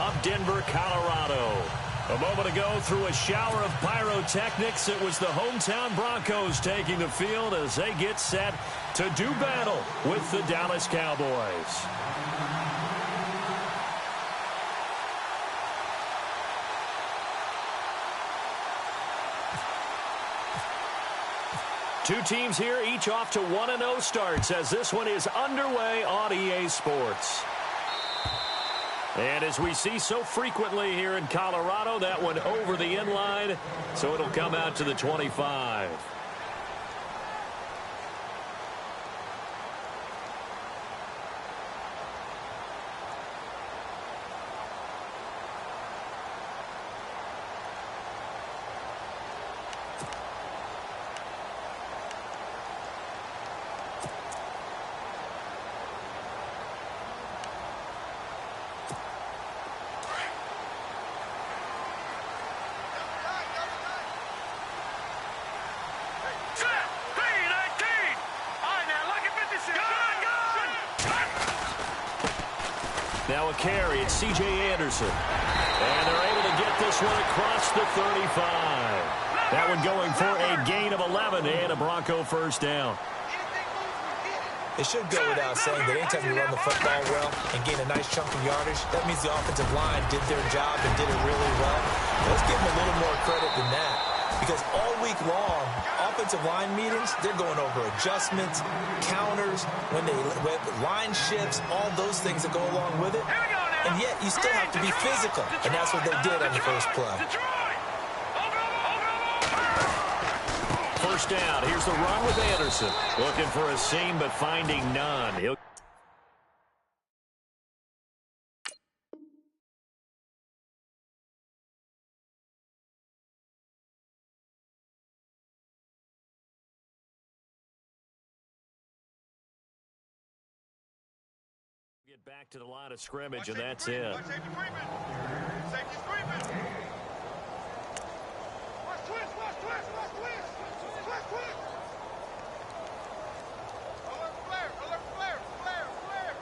of Denver, Colorado. A moment ago, through a shower of pyrotechnics, it was the hometown Broncos taking the field as they get set to do battle with the Dallas Cowboys. Two teams here, each off to 1-0 starts as this one is underway on EA Sports. And as we see so frequently here in Colorado, that one over the end line, so it'll come out to the 25. Now a carry, it's C.J. Anderson. And they're able to get this one across the 35. That one going for a gain of 11 and a Bronco first down. It should go without saying that anytime you run the football well and gain a nice chunk of yardage, that means the offensive line did their job and did it really well. Let's give them a little more credit than that. Because all week long, offensive line meetings, they're going over adjustments, counters, when line shifts, all those things that go along with it. And yet, you still have to be physical. And that's what they did on the first play. First down. Here's the run with Anderson. Looking for a seam, but finding none. He'll get back to the line of scrimmage, and that's it. Safety creeping. Safety's creeping. Watch twist, watch twist, watch twist. Twist, twist. Alert flare, alert flare, flare, flare.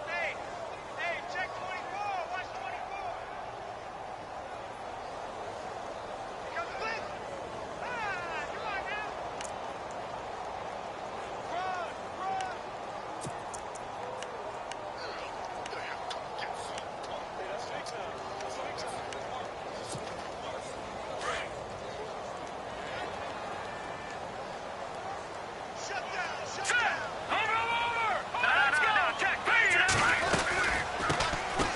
Hey, check 24, watch 24. Here comes the blitz. Come on now. Run, run.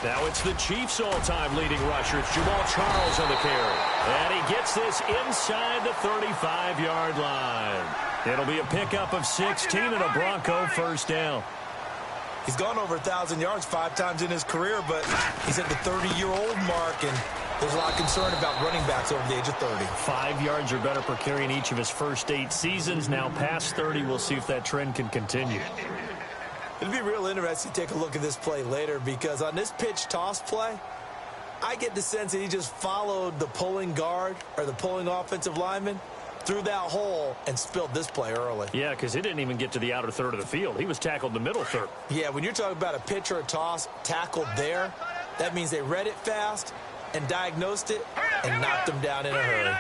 Now it's the Chiefs' all-time leading rusher. It's Jamal Charles on the carry. And he gets this inside the 35-yard line. It'll be a pickup of 16 and a Bronco first down. He's gone over 1,000 yards 5 times in his career, but he's at the 30-year-old mark, and there's a lot of concern about running backs over the age of 30. 5 yards or better per carry in each of his first 8 seasons. Now past 30, we'll see if that trend can continue. It'll be real interesting to take a look at this play later, because on this pitch toss play, I get the sense that he just followed the pulling guard or the pulling offensive lineman through that hole and spilled this play early. Yeah, because it didn't even get to the outer third of the field. He was tackled in the middle third. Yeah, when you're talking about a pitch or a toss tackled there, that means they read it fast and diagnosed it and knocked him down in a hurry.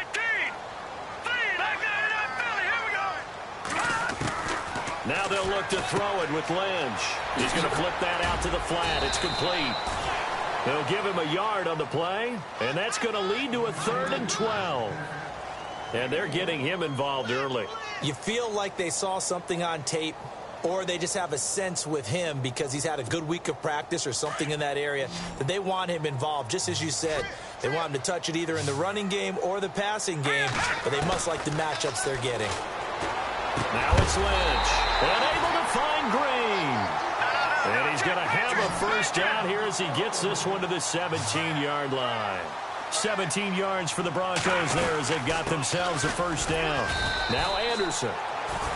Now they'll look to throw it with Lynch. He's going to flip that out to the flat. It's complete. They'll give him a yard on the play, and that's going to lead to a 3rd and 12. And they're getting him involved early. You feel like they saw something on tape, or they just have a sense with him because he's had a good week of practice or something in that area that they want him involved. Just as you said, they want him to touch it either in the running game or the passing game, but they must like the matchups they're getting. Now it's Lynch, and able to find Green. And he's going to have a first down here as he gets this one to the 17-yard line. 17 yards for the Broncos there as they've got themselves a first down. Now Anderson.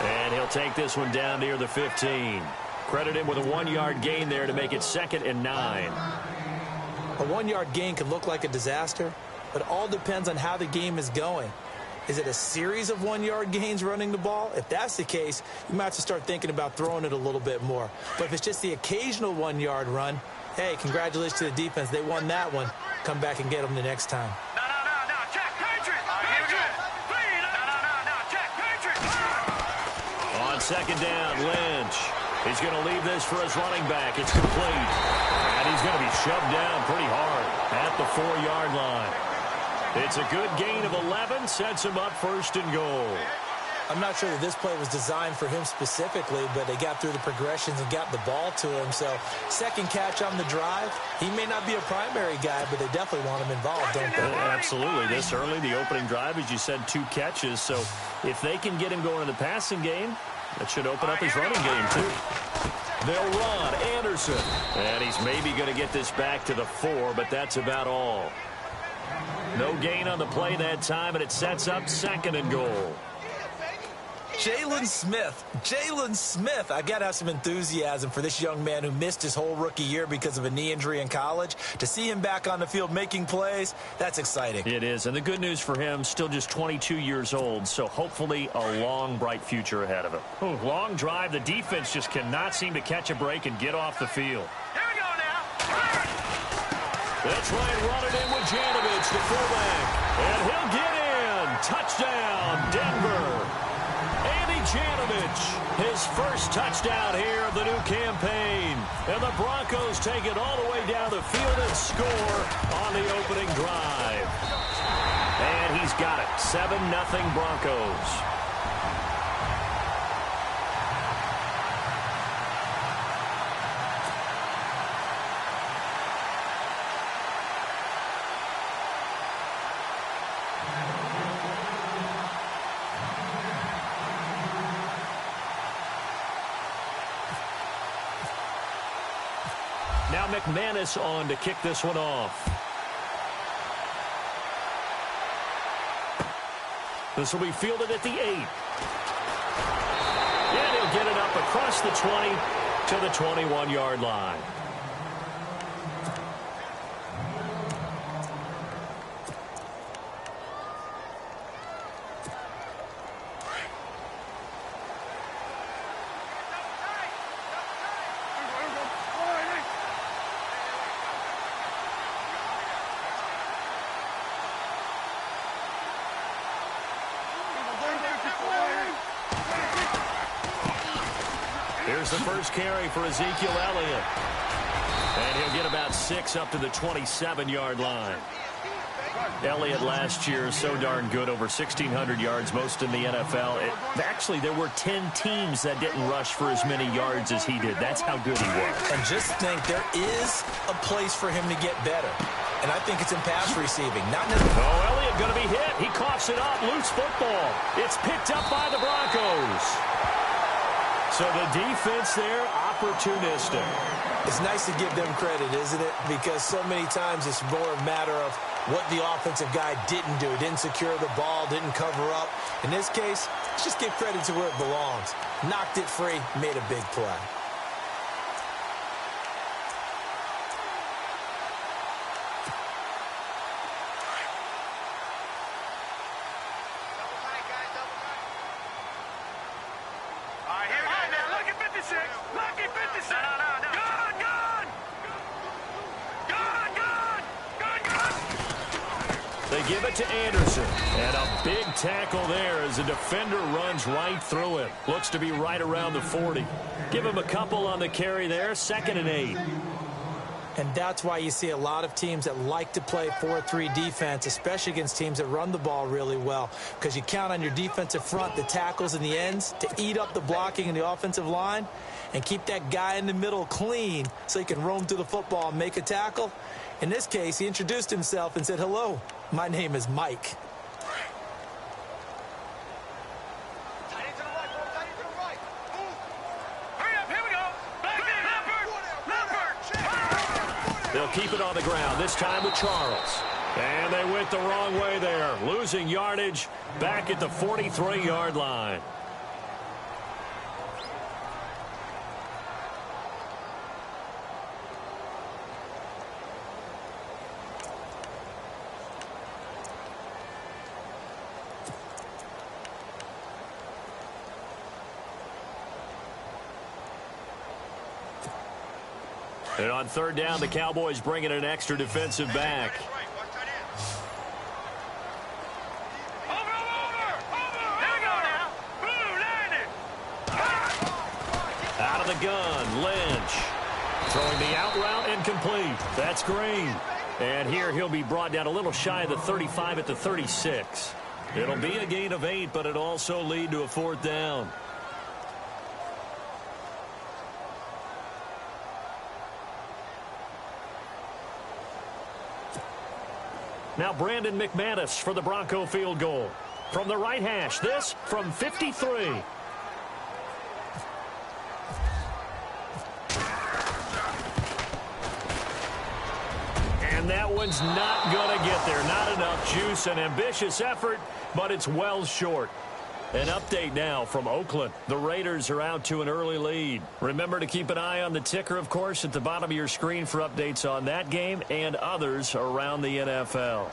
And he'll take this one down near the 15. Credit him with a 1-yard gain there to make it 2nd and 9. A 1-yard gain can look like a disaster, but it all depends on how the game is going. Is it a series of 1-yard gains running the ball? If that's the case, you might have to start thinking about throwing it a little bit more. But if it's just the occasional 1-yard run, hey, congratulations to the defense. They won that one. Come back and get them the next time. No, check, Patriots! Here we go. No, check, Patriots! On second down, Lynch. He's going to leave this for his running back. It's complete. And he's going to be shoved down pretty hard at the 4-yard line. It's a good gain of 11, sets him up first and goal. I'm not sure that this play was designed for him specifically, but they got through the progressions and got the ball to him. So second catch on the drive. He may not be a primary guy, but they definitely want him involved, don't they? Absolutely. This early, the opening drive, as you said, 2 catches. So if they can get him going in the passing game, that should open up his running game, too. They'll run. Anderson. And he's maybe going to get this back to the 4, but that's about all. No gain on the play that time, and it sets up second and goal. Jalen Smith. I got to have some enthusiasm for this young man who missed his whole rookie year because of a knee injury in college. To see him back on the field making plays, that's exciting. It is, and the good news for him, still just 22 years old, so hopefully a long, bright future ahead of him. Ooh, long drive. The defense just cannot seem to catch a break and get off the field. Here we go now. That's right, run it in with Janovich, the fullback. And he'll get in. Touchdown, Denver. Janovich, his first touchdown here of the new campaign. And the Broncos take it all the way down the field and score on the opening drive. And he's got it. 7-0 Broncos. Now McManus on to kick this one off. This will be fielded at the 8. And he'll get it up across the 20 to the 21-yard line. Here's the first carry for Ezekiel Elliott. And he'll get about 6 up to the 27-yard line. Elliott last year, so darn good, over 1,600 yards, most in the NFL. Actually, there were 10 teams that didn't rush for as many yards as he did. That's how good he was. And just think, there is a place for him to get better. And I think it's in pass receiving. Not necessarily. Oh, Elliott going to be hit. He coughs it up. Loose football. It's picked up by the Broncos. So the defense there, opportunistic. It's nice to give them credit, isn't it? Because so many times it's more a matter of what the offensive guy didn't do. Didn't secure the ball, didn't cover up. In this case, let's just give credit to where it belongs. Knocked it free, made a big play. They give it to Anderson. And a big tackle there as the defender runs right through him. Looks to be right around the 40. Give him a couple on the carry there. 2nd and 8. And that's why you see a lot of teams that like to play 4-3 defense, especially against teams that run the ball really well, because you count on your defensive front, the tackles and the ends, to eat up the blocking in the offensive line and keep that guy in the middle clean so he can roam through the football and make a tackle. In this case, he introduced himself and said, "Hello, my name is Mike." They'll keep it on the ground, this time with Charles. And they went the wrong way there, losing yardage back at the 43-yard line. And on third down, the Cowboys bring in an extra defensive back. Out of the gun, Lynch. Throwing the out route incomplete. That's Green. And here he'll be brought down a little shy of the 35 at the 36. It'll be a gain of 8, but it'll also lead to a fourth down. Now Brandon McManus for the Bronco field goal. From the right hash, this from 53. And that one's not going to get there. Not enough juice. An ambitious effort, but it's well short. An update now from Oakland. The Raiders are out to an early lead. Remember to keep an eye on the ticker, of course, at the bottom of your screen for updates on that game and others around the NFL.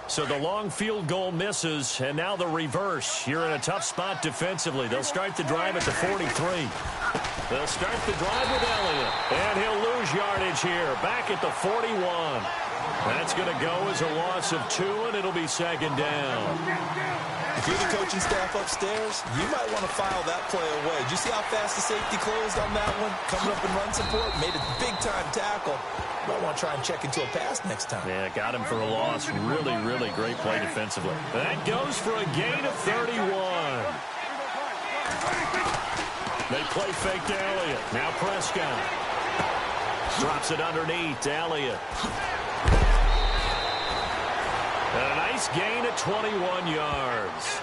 So the long field goal misses, and now the reverse. You're in a tough spot defensively. They'll start the drive at the 43. They'll start the drive with Elliott, and he'll lose yardage here, back at the 41. That's going to go as a loss of 2, and it'll be second down. If you're the coaching staff upstairs, you might want to file that play away. Did you see how fast the safety closed on that one? Coming up in run support, made a big-time tackle. Might want to try and check into a pass next time. Yeah, got him for a loss. Really, really great play defensively. That goes for a gain of 31. They play fake to Elliott. Now Prescott. Drops it underneath to Elliott. And a nice gain at 21 yards.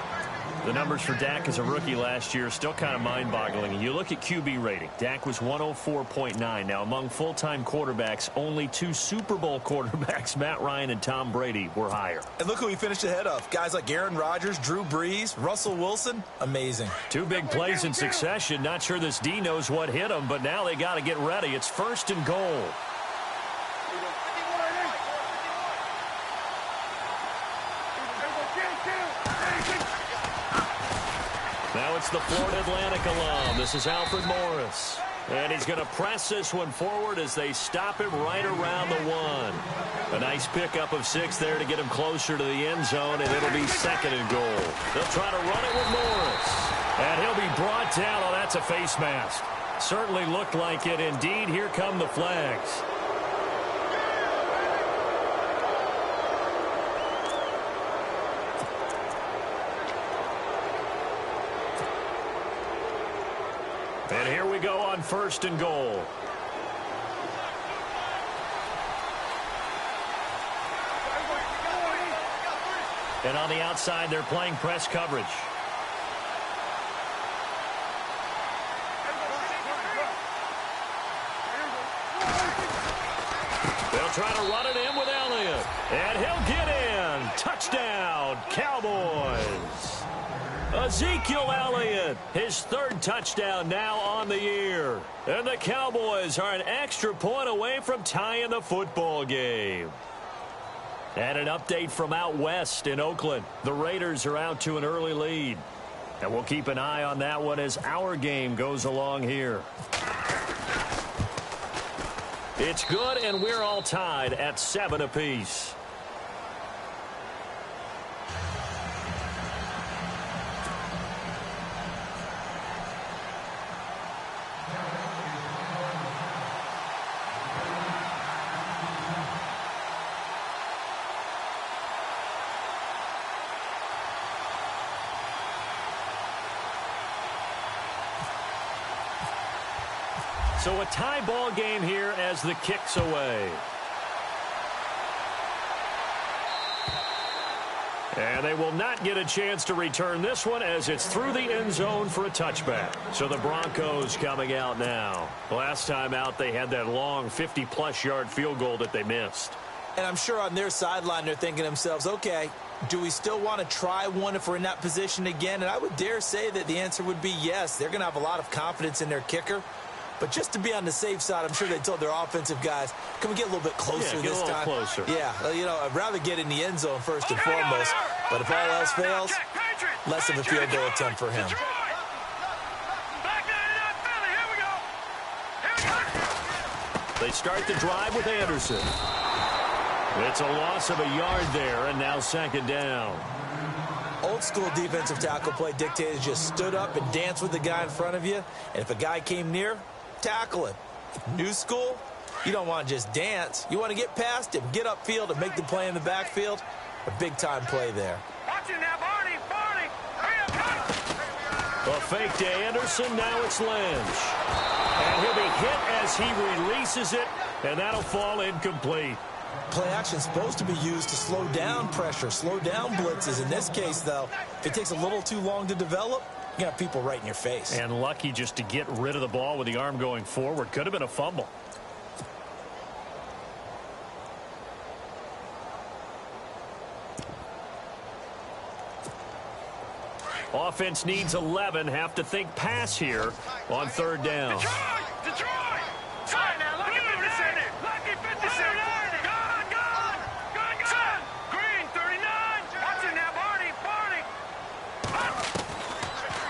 The numbers for Dak as a rookie last year still kind of mind-boggling. You look at QB rating. Dak was 104.9. Now, among full-time quarterbacks, only 2 Super Bowl quarterbacks, Matt Ryan and Tom Brady, were higher. And look who he finished ahead of. Guys like Aaron Rodgers, Drew Brees, Russell Wilson. Amazing. 2 big plays in succession. Not sure this D knows what hit him, but now they got to get ready. It's first and goal. Now it's the Florida Atlantic alum. This is Alfred Morris. And he's going to press this one forward as they stop him right around the 1. A nice pickup of 6 there to get him closer to the end zone, and it'll be second and goal. They'll try to run it with Morris. And he'll be brought down. Oh, that's a face mask. Certainly looked like it. Indeed, here come the flags. And here we go on first and goal. And on the outside, they're playing press coverage. They'll try to run it in with Elliott. And he'll get in. Touchdown, Cowboys. Ezekiel Elliott, his 3rd touchdown now on the year. And the Cowboys are an extra point away from tying the football game. And an update from out west in Oakland. The Raiders are out to an early lead. And we'll keep an eye on that one as our game goes along here. It's good, and we're all tied at 7 apiece. So a tie ball game here as the kick's away. And they will not get a chance to return this one as it's through the end zone for a touchback. So the Broncos coming out now. Last time out, they had that long 50-plus yard field goal that they missed. And I'm sure on their sideline they're thinking to themselves, okay, do we still want to try one if we're in that position again? And I would dare say that the answer would be yes. They're going to have a lot of confidence in their kicker. But just to be on the safe side, I'm sure they told their offensive guys, can we get a little bit closer this time? Closer. Yeah, you know, I'd rather get in the end zone first and foremost. But if all else fails, less of a field goal attempt for him. They start the drive with Anderson. It's a loss of a yard there, and now second down. Old school defensive tackle play dictated just stood up and danced with the guy in front of you. And if a guy came near, tackle him. New school, you don't want to just dance. You want to get past him, get upfield, and make the play in the backfield. A big-time play there. Watch it now, Barney. A fake to Anderson, now it's Lynch. And he'll be hit as he releases it, and that'll fall incomplete. Play action is supposed to be used to slow down pressure, slow down blitzes. In this case, though, if it takes a little too long to develop, you got people right in your face. And lucky just to get rid of the ball with the arm going forward. Could have been a fumble. Offense needs 11. Have to think pass here on third down. Detroit! Try now, lucky 57. Lucky 57. Gone. Green, 39. Watch it now, Barney.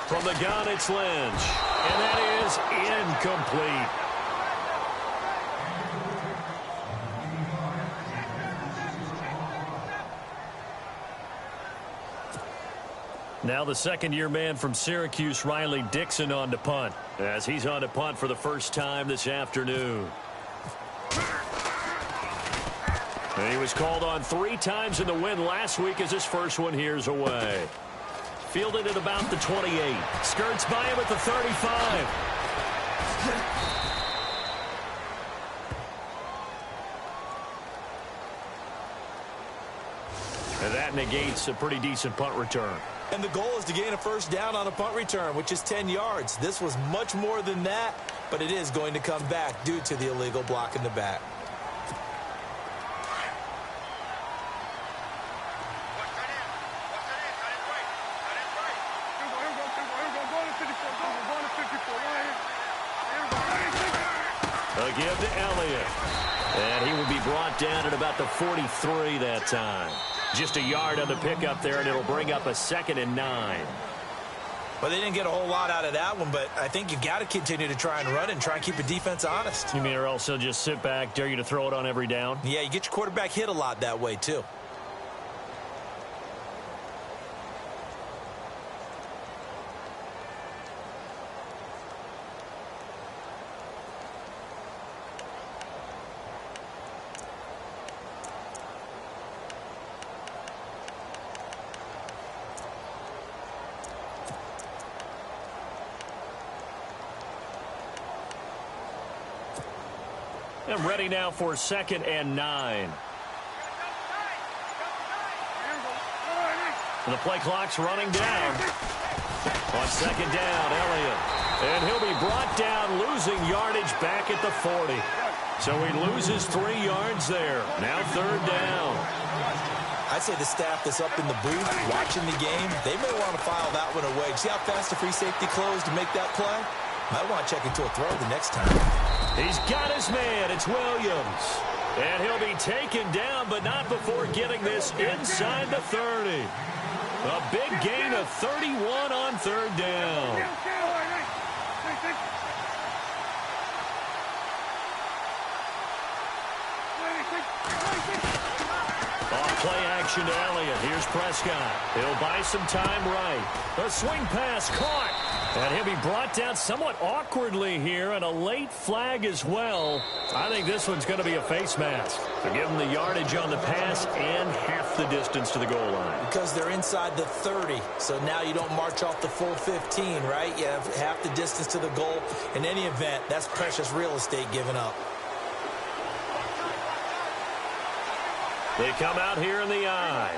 From the gun, it's Lynch. And that is incomplete. Now the second-year man from Syracuse, Riley Dixon, on to punt, as he's on to punt for the first time this afternoon. And he was called on 3 times in the win last week as his first one here's away. Fielded at about the 28. Skirts by him at the 35. And that negates a pretty decent punt return. And the goal is to gain a first down on a punt return, which is 10 yards. This was much more than that, but it is going to come back due to the illegal block in the back. A give to Elliott. And he will be brought down at about the 43 that time. Just a yard on the pickup there, and it'll bring up a 2nd and 9. Well, they didn't get a whole lot out of that one, but I think you've got to continue to try and run and try and keep the defense honest. You mean or else he'll just sit back, dare you to throw it on every down? Yeah, you get your quarterback hit a lot that way, too. And ready now for 2nd and 9. And the play clock's running down. On 2nd down, Elliott. And he'll be brought down, losing yardage back at the 40. So he loses 3 yards there. Now 3rd down. I'd say the staff that's up in the booth watching the game, they may want to file that one away. See how fast the free safety closed to make that play? Might want to check into a throw the next time. He's got his man. It's Williams. And he'll be taken down, but not before getting this inside the 30. A big gain of 31 on 3rd down. Off play action to Elliott. Here's Prescott. He'll buy some time right. A swing pass caught. And he'll be brought down somewhat awkwardly here, and a late flag as well. I think this one's going to be a face mask. So give him the yardage on the pass and half the distance to the goal line. Because they're inside the 30, so now you don't march off the full 15, right? You have half the distance to the goal. In any event, that's precious real estate given up. They come out here in the eye.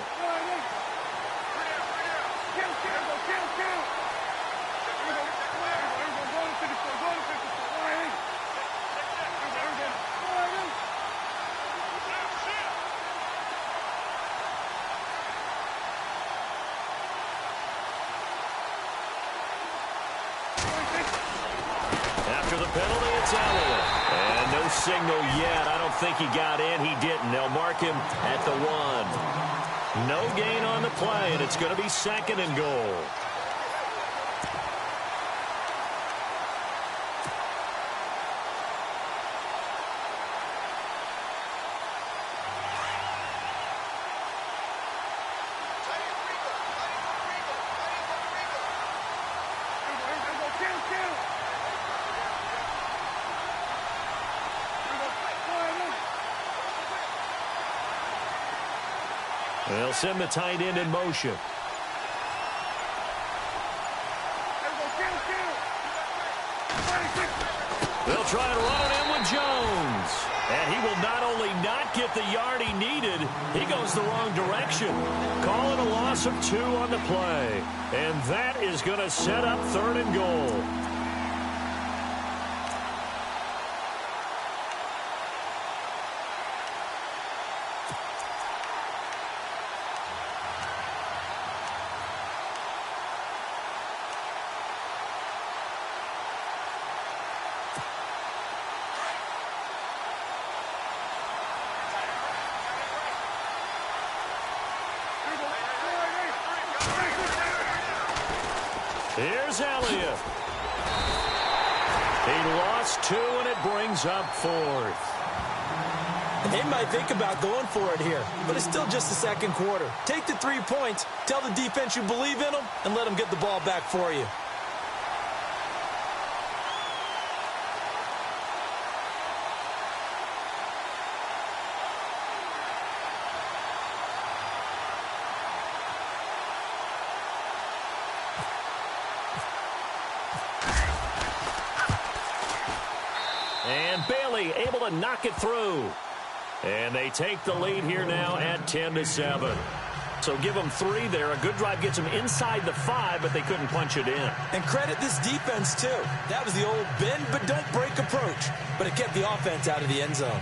After the penalty, it's Elliott. And no signal yet. I don't think he got in. He didn't. They'll mark him at the 1. No gain on the play, and it's going to be 2nd and goal. They'll send the tight end in motion. They'll try and run it in with Jones. And he will not only not get the yard he needed, he goes the wrong direction. Calling a loss of 2 on the play. And that is going to set up 3rd and goal. Here's Elliott. He lost 2, and it brings up 4th. They might think about going for it here, but it's still just the 2nd quarter. Take the 3 points, tell the defense you believe in them, and let them get the ball back for you. And Bailey able to knock it through. And they take the lead here now at 10-7. So give them 3 there. A good drive gets them inside the 5, but they couldn't punch it in. And credit this defense, too. That was the old bend but don't break approach. But it kept the offense out of the end zone.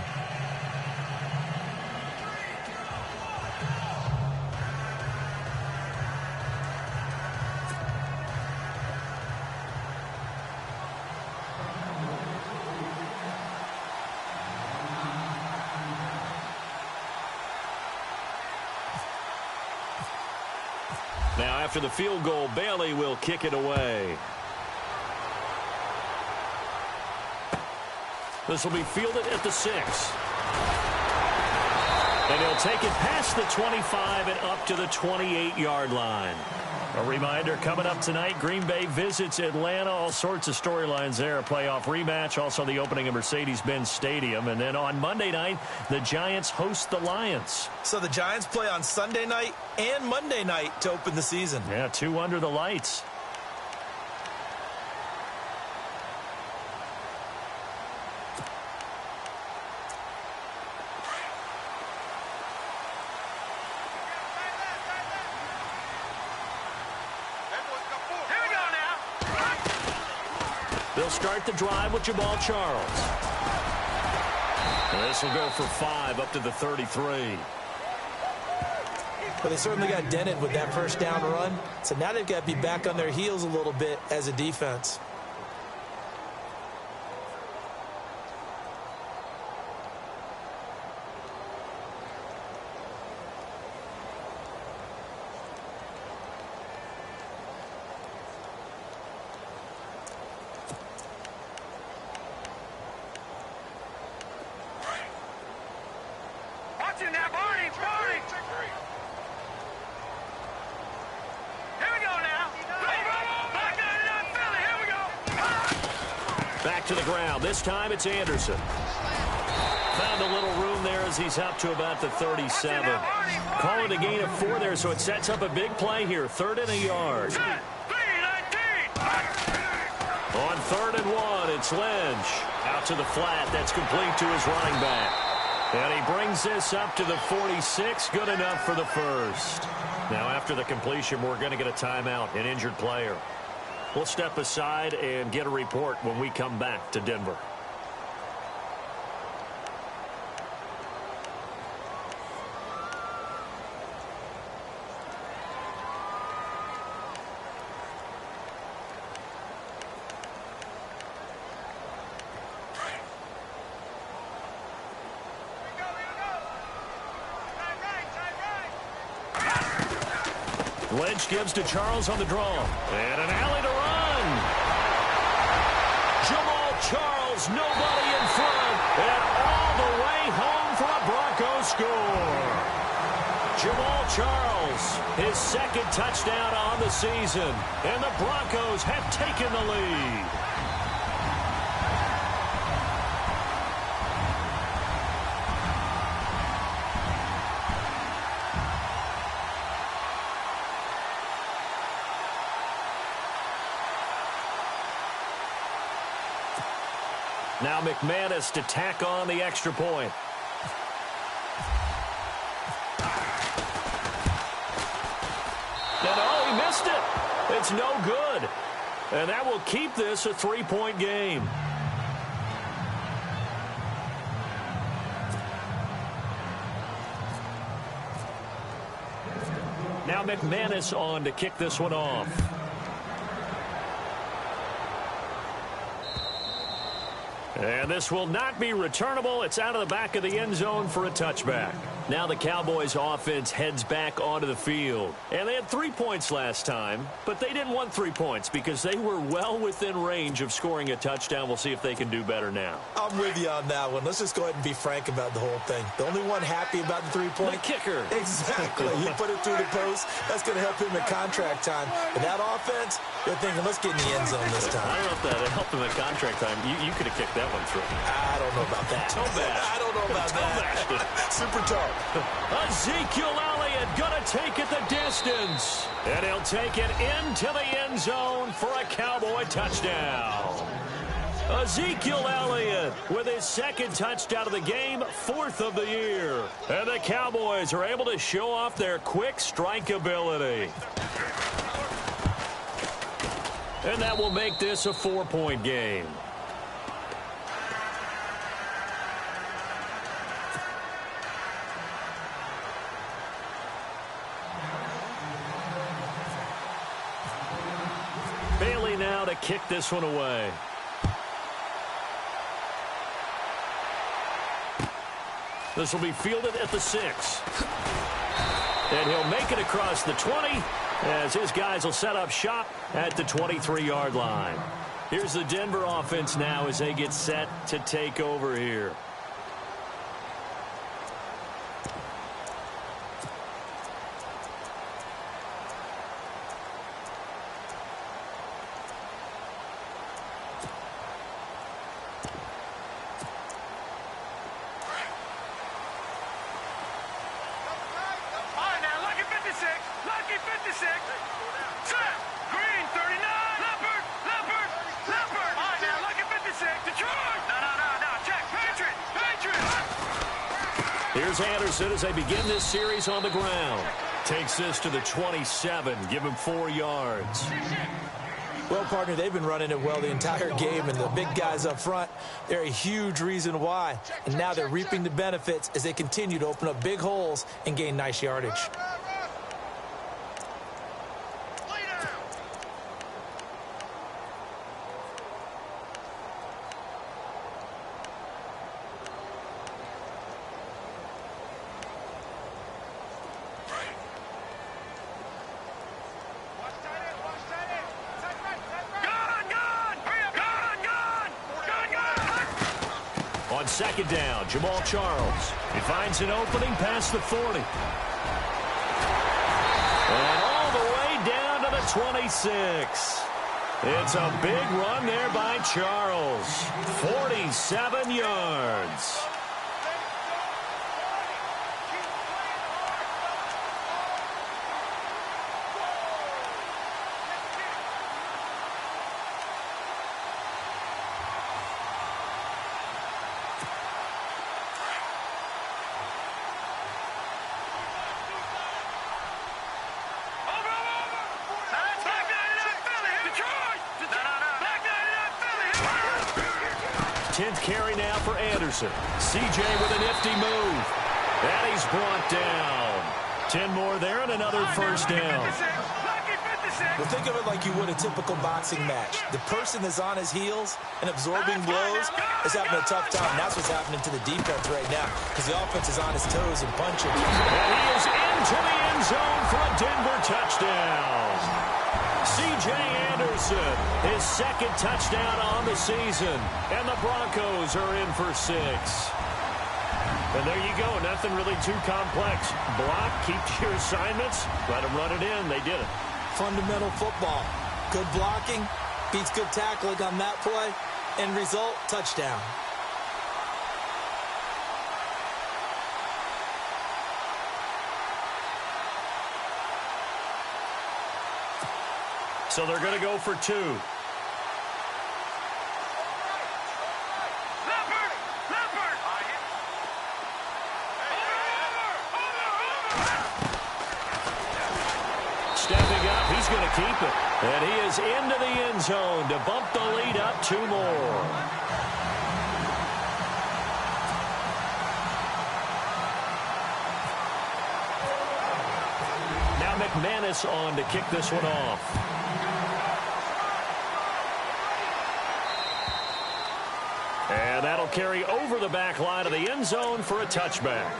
Now, after the field goal, Bailey will kick it away. This will be fielded at the 6. And he'll take it past the 25 and up to the 28-yard line. A reminder, coming up tonight, Green Bay visits Atlanta. All sorts of storylines there. A playoff rematch, also the opening of Mercedes-Benz Stadium. And then on Monday night, the Giants host the Lions. So the Giants play on Sunday night and Monday night to open the season. Yeah, 2 under the lights. They'll start the drive with Jamal Charles. And this will go for 5 up to the 33. Well, they certainly got dented with that first down run. So now they've got to be back on their heels a little bit as a defense. Back to the ground. This time it's Anderson. Found a little room there as he's up to about the 37. Call it a gain of 4 there, so it sets up a big play here. 3rd and a yard. On 3rd and 1, it's Lynch. Out to the flat. That's complete to his running back. And he brings this up to the 46. Good enough for the first. Now, after the completion, we're going to get a timeout, an injured player. We'll step aside and get a report when we come back to Denver. Lynch gives to Charles on the draw. And an alley to run. Jamal Charles, nobody in front. And all the way home for a Broncos score. Jamal Charles, his second touchdown on the season. And the Broncos have taken the lead. Now McManus to tack on the extra point. And oh, he missed it. It's no good. And that will keep this a 3-point game. Now McManus on to kick this one off. And this will not be returnable. It's out of the back of the end zone for a touchback. Now the Cowboys offense heads back onto the field. And they had 3 points last time, but they didn't want 3 points because they were well within range of scoring a touchdown. We'll see if they can do better now. I'm with you on that one. Let's just go ahead and be frank about the whole thing. The only one happy about the 3-point? The kicker. Exactly. He put it through the post. That's going to help him in contract time. But that offense, they're thinking, let's get in the end zone this time. I don't know if that helped him in contract time. You could have kicked that one through. I don't know about that. I don't know about that. Super tough. Ezekiel Elliott gonna take it the distance. And he'll take it into the end zone for a Cowboy touchdown. Ezekiel Elliott with his second touchdown of the game, 4th of the year. And the Cowboys are able to show off their quick strike ability. And that will make this a 4-point game. Bailey now to kick this one away. This will be fielded at the 6. And he'll make it across the 20 as his guys will set up shop at the 23-yard line. Here's the Denver offense now as they get set to take over here. Here's Anderson as they begin this series on the ground. Takes this to the 27. Give him 4 yards. Well, partner, they've been running it well the entire game, and the big guys up front, they're a huge reason why. And now they're reaping the benefits as they continue to open up big holes and gain nice yardage. On second down, Jamal Charles. He finds an opening past the 40. And all the way down to the 26. It's a big run there by Charles. 47 yards. Tenth carry now for Anderson. CJ with a nifty move. And he's brought down. 10 more there and another first down. Well, think of it like you would a typical boxing match. The person that's on his heels and absorbing blows is having a tough time. That's what's happening to the defense right now because the offense is on his toes and punching. And he is into the end zone for a Denver touchdown. C.J. Anderson, his second touchdown on the season. And the Broncos are in for 6. And there you go. Nothing really too complex. Block, keep your assignments, let them run it in. They did it. Fundamental football. Good blocking beats good tackling on that play. End result, touchdown. So they're going to go for 2. Stepping up, he's going to keep it. And he is into the end zone to bump the lead up 2 more. Now McManus on to kick this one off. And that'll carry over the back line of the end zone for a touchback.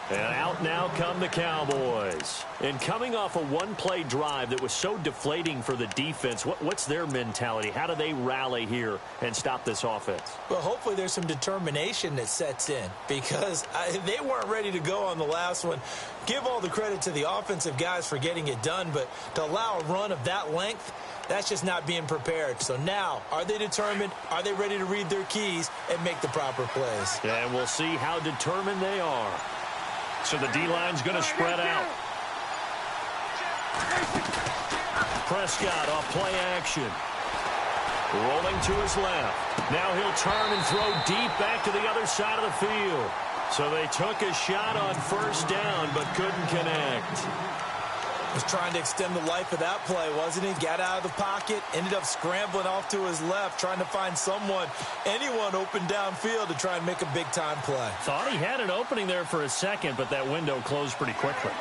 And out now come the Cowboys. And coming off a one-play drive that was so deflating for the defense, what's their mentality? How do they rally here and stop this offense? Well, hopefully there's some determination that sets in because they weren't ready to go on the last one. Give all the credit to the offensive guys for getting it done, but to allow a run of that length, that's just not being prepared. So now, are they determined? Are they ready to read their keys and make the proper plays? And we'll see how determined they are. So the D-line's going to spread out. Prescott off play action. Rolling to his left. Now he'll turn and throw deep back to the other side of the field. So they took a shot on first down but couldn't connect. Was trying to extend the life of that play, wasn't he? Got out of the pocket, ended up scrambling off to his left, trying to find anyone open downfield to try and make a big-time play. Thought he had an opening there for a second, but that window closed pretty quickly.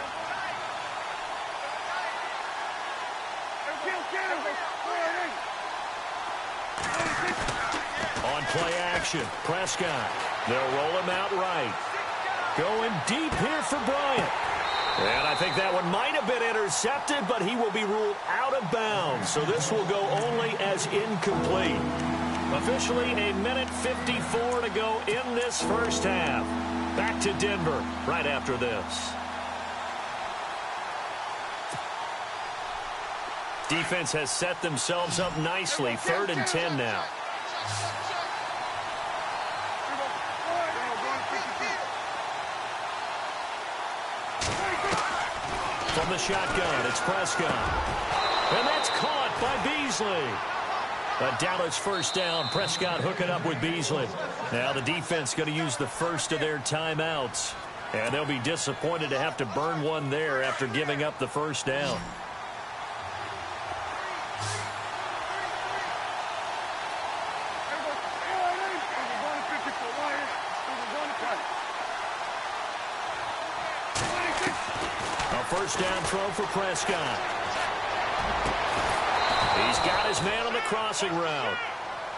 On play action, Prescott. They'll roll him out right. Going deep here for Bryant. And I think that one might have been intercepted, but he will be ruled out of bounds. So this will go only as incomplete. Officially a minute 54 to go in this first half. Back to Denver right after this. Defense has set themselves up nicely. 3rd and 10 now. From the shotgun, it's Prescott. And that's caught by Beasley. A Dallas first down. Prescott hooking up with Beasley. Now the defense going to use the first of their timeouts. And they'll be disappointed to have to burn one there after giving up the first down. First down throw for Prescott. He's got his man on the crossing route.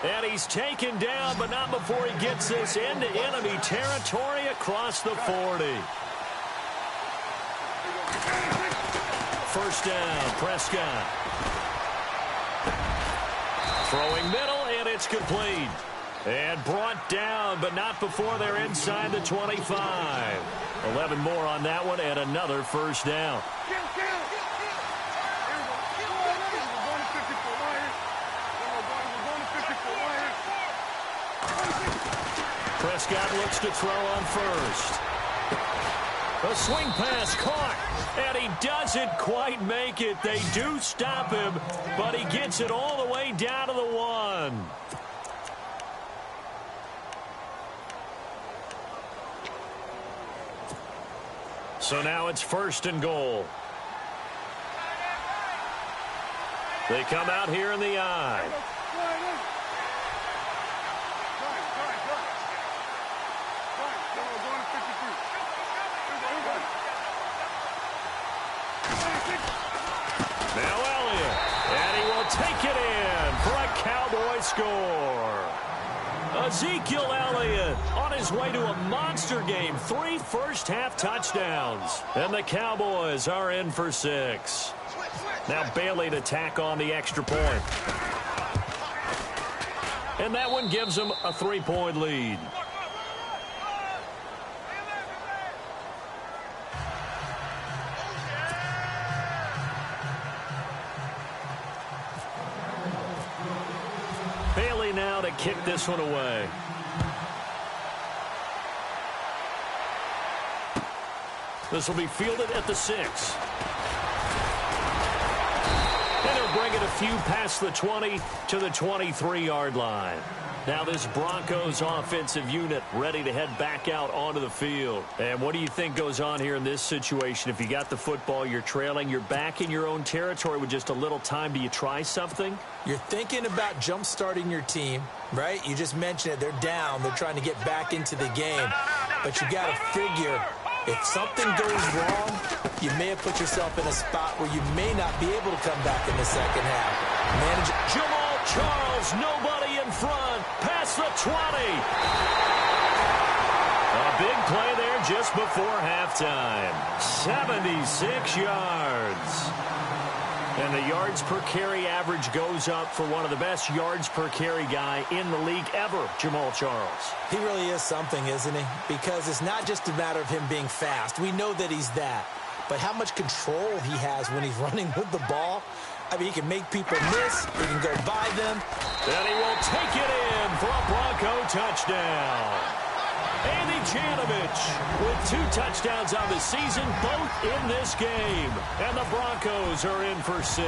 And he's taken down, but not before he gets this into enemy territory across the 40. First down, Prescott. Throwing middle, and it's complete. And brought down, but not before they're inside the 25. 11 more on that one, and another first down. Prescott looks to throw on first. A swing pass caught, and he doesn't quite make it. They do stop him, but he gets it all the way down to the 1. So now it's 1st and goal. They come out here in the I. Now Elliott. score. Ezekiel Elliott on his way to a monster game. 3 first-half touchdowns. And the Cowboys are in for 6. Now Bailey to tack on the extra point. And that one gives them a 3-point lead. Bailey now to kick this one away. This will be fielded at the 6. And he'll bring it a few past the 20 to the 23-yard line. Now this Broncos offensive unit ready to head back out onto the field. And what do you think goes on here in this situation? If you got the football, you're trailing, you're back in your own territory with just a little time. Do you try something? You're thinking about jump-starting your team, right? You just mentioned it. They're down. They're trying to get back into the game. But you got to figure, if something goes wrong, you may have put yourself in a spot where you may not be able to come back in the second half. Manage Jamal Charles, nobody in front, past the 20. A big play there just before halftime. 76 yards. And the yards per carry average goes up for one of the best yards per carry guy in the league ever, Jamal Charles. He really is something, isn't he? Because it's not just a matter of him being fast. We know that he's that. But how much control he has when he's running with the ball. I mean, he can make people miss. He can go by them. And he will take it in for a Bronco touchdown. Andy Janovich with 2 touchdowns on the season, both in this game. And the Broncos are in for 6.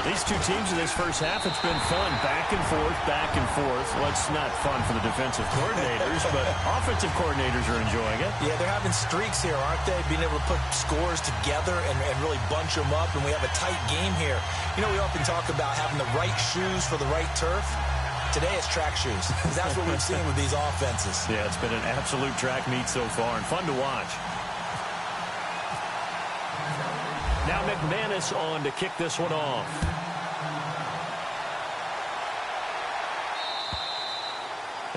These two teams in this first half, it's been fun. Back and forth, back and forth. Well, it's not fun for the defensive coordinators, but offensive coordinators are enjoying it. Yeah, they're having streaks here, aren't they? Being able to put scores together and really bunch them up, and we have a tight game here. You know, we often talk about having the right shoes for the right turf. Today it's track shoes. That's what we've seen with these offenses. Yeah, it's been an absolute track meet so far and fun to watch. Now McManus on to kick this one off.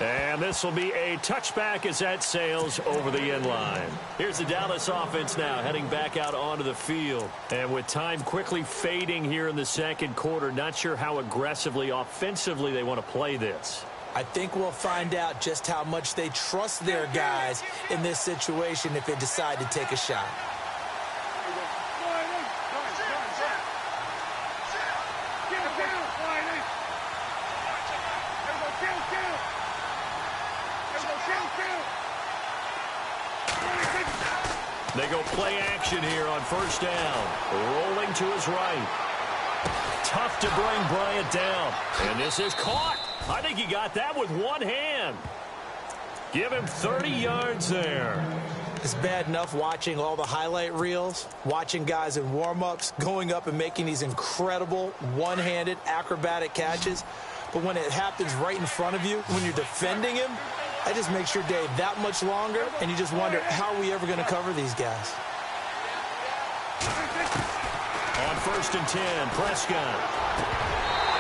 And this will be a touchback as that sails over the end line. Here's the Dallas offense now heading back out onto the field. And with time quickly fading here in the second quarter, not sure how aggressively, offensively they want to play this. I think we'll find out just how much they trust their guys in this situation if they decide to take a shot. They go play action here on first down. Rolling to his right. Tough to bring Bryant down. And this is caught. I think he got that with one hand. Give him 30 yards there. It's bad enough watching all the highlight reels, watching guys in warm-ups, going up and making these incredible one-handed acrobatic catches. But when it happens right in front of you, when you're defending him, that just makes your day that much longer, and you just wonder, how are we ever going to cover these guys? On 1st and 10, Prescott.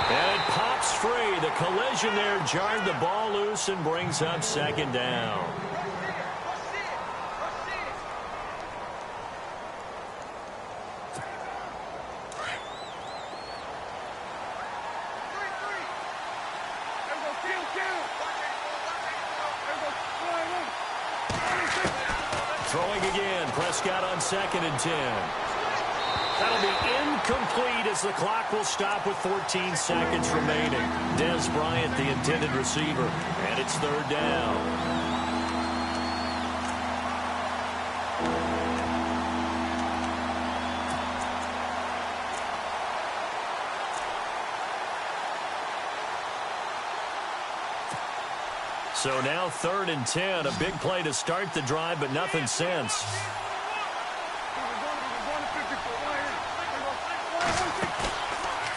And it pops free. The collision there jarred the ball loose and brings up second down. Throwing again, Prescott on 2nd and 10. That'll be incomplete as the clock will stop with 14 seconds remaining. Dez Bryant, the intended receiver, and it's 3rd down. So now 3rd and 10, a big play to start the drive, but nothing since.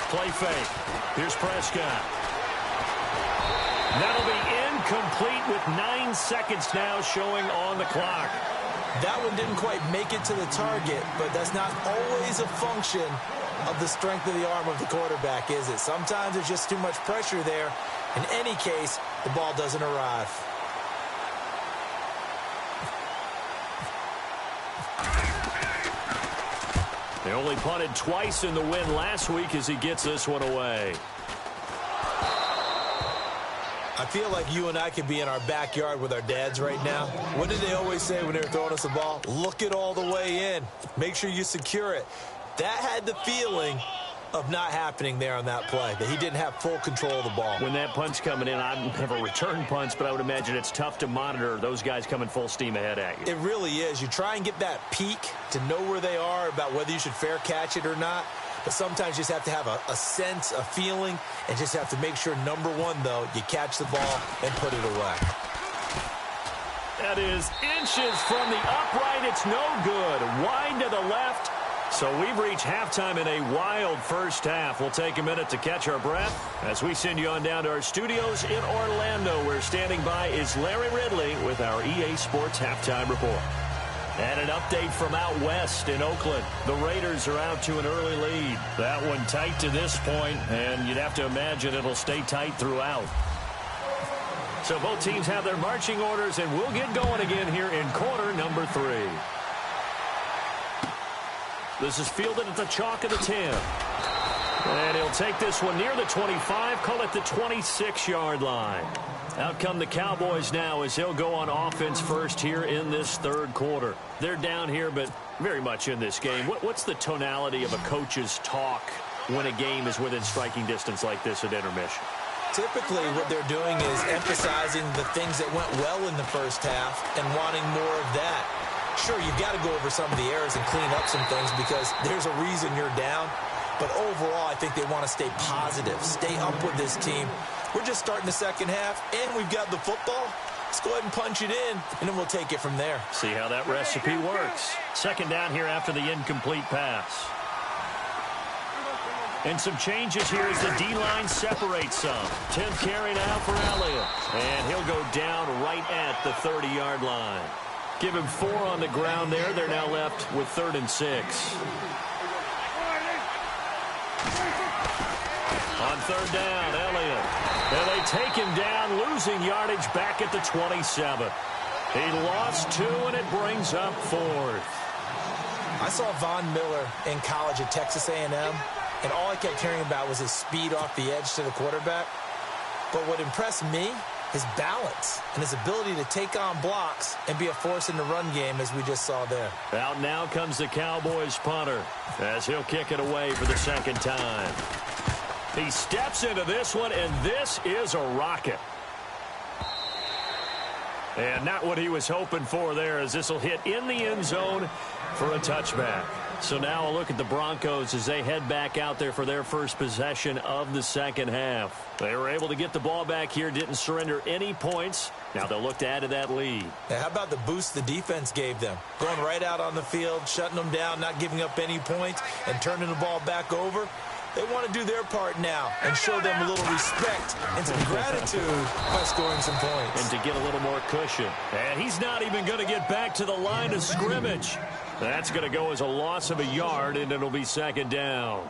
Play fake. Here's Prescott. That'll be incomplete with 9 seconds now showing on the clock. That one didn't quite make it to the target, but that's not always a function of the strength of the arm of the quarterback, is it? Sometimes there's just too much pressure there. In any case, the ball doesn't arrive. They only punted twice in the win last week as he gets this one away. I feel like you and I could be in our backyard with our dads right now. What did they always say when they were throwing us the ball? Look it all the way in. Make sure you secure it. That had the feeling of not happening there on that play, that he didn't have full control of the ball. When that punch coming in, I don't have a return punch, but I would imagine it's tough to monitor those guys coming full steam ahead at you. It really is. You try and get that peek to know where they are, about whether you should fair catch it or not. But sometimes you just have to have a sense, a feeling, and just have to make sure, number one, though, you catch the ball and put it away. That is inches from the upright. It's no good. Wide to the left. So we've reached halftime in a wild first half. We'll take a minute to catch our breath as we send you on down to our studios in Orlando, where standing by is Larry Ridley with our EA Sports Halftime Report. And an update from out west in Oakland. The Raiders are out to an early lead. That one tight to this point, and you'd have to imagine it'll stay tight throughout. So both teams have their marching orders, and we'll get going again here in quarter number 3. This is fielded at the chalk of the 10. And he'll take this one near the 25, call it the 26-yard line. Out come the Cowboys now as he'll go on offense first here in this third quarter. They're down here, but very much in this game. What's the tonality of a coach's talk when a game is within striking distance like this at intermission? Typically, what they're doing is emphasizing the things that went well in the first half and wanting more of that. Sure, you've got to go over some of the errors and clean up some things because there's a reason you're down. But overall, I think they want to stay positive, stay up with this team. We're just starting the second half, and we've got the football. Let's go ahead and punch it in, and then we'll take it from there. See how that recipe works. Second down here after the incomplete pass. And some changes here as the D-line separates some. 10th carry now for Elliott. And he'll go down right at the 30-yard line. Give him 4 on the ground there. They're now left with 3rd and 6. On third down, Elliott. And they take him down, losing yardage back at the 27. He lost 2, and it brings up 4th. I saw Von Miller in college at Texas A&M, and all I kept hearing about was his speed off the edge to the quarterback. But what impressed me, his balance and his ability to take on blocks and be a force in the run game, as we just saw there. Out now comes the Cowboys punter as he'll kick it away for the second time. He steps into this one, and this is a rocket. And not what he was hoping for there, as this will hit in the end zone for a touchback. So now a look at the Broncos as they head back out there for their first possession of the second half. They were able to get the ball back here, didn't surrender any points. Now they'll look to add to that lead. Now, how about the boost the defense gave them? Going right out on the field, shutting them down, not giving up any points, and turning the ball back over. They want to do their part now and show them a little respect and some gratitude by scoring some points. And to get a little more cushion. And he's not even going to get back to the line of scrimmage. That's going to go as a loss of a yard, and it'll be second down.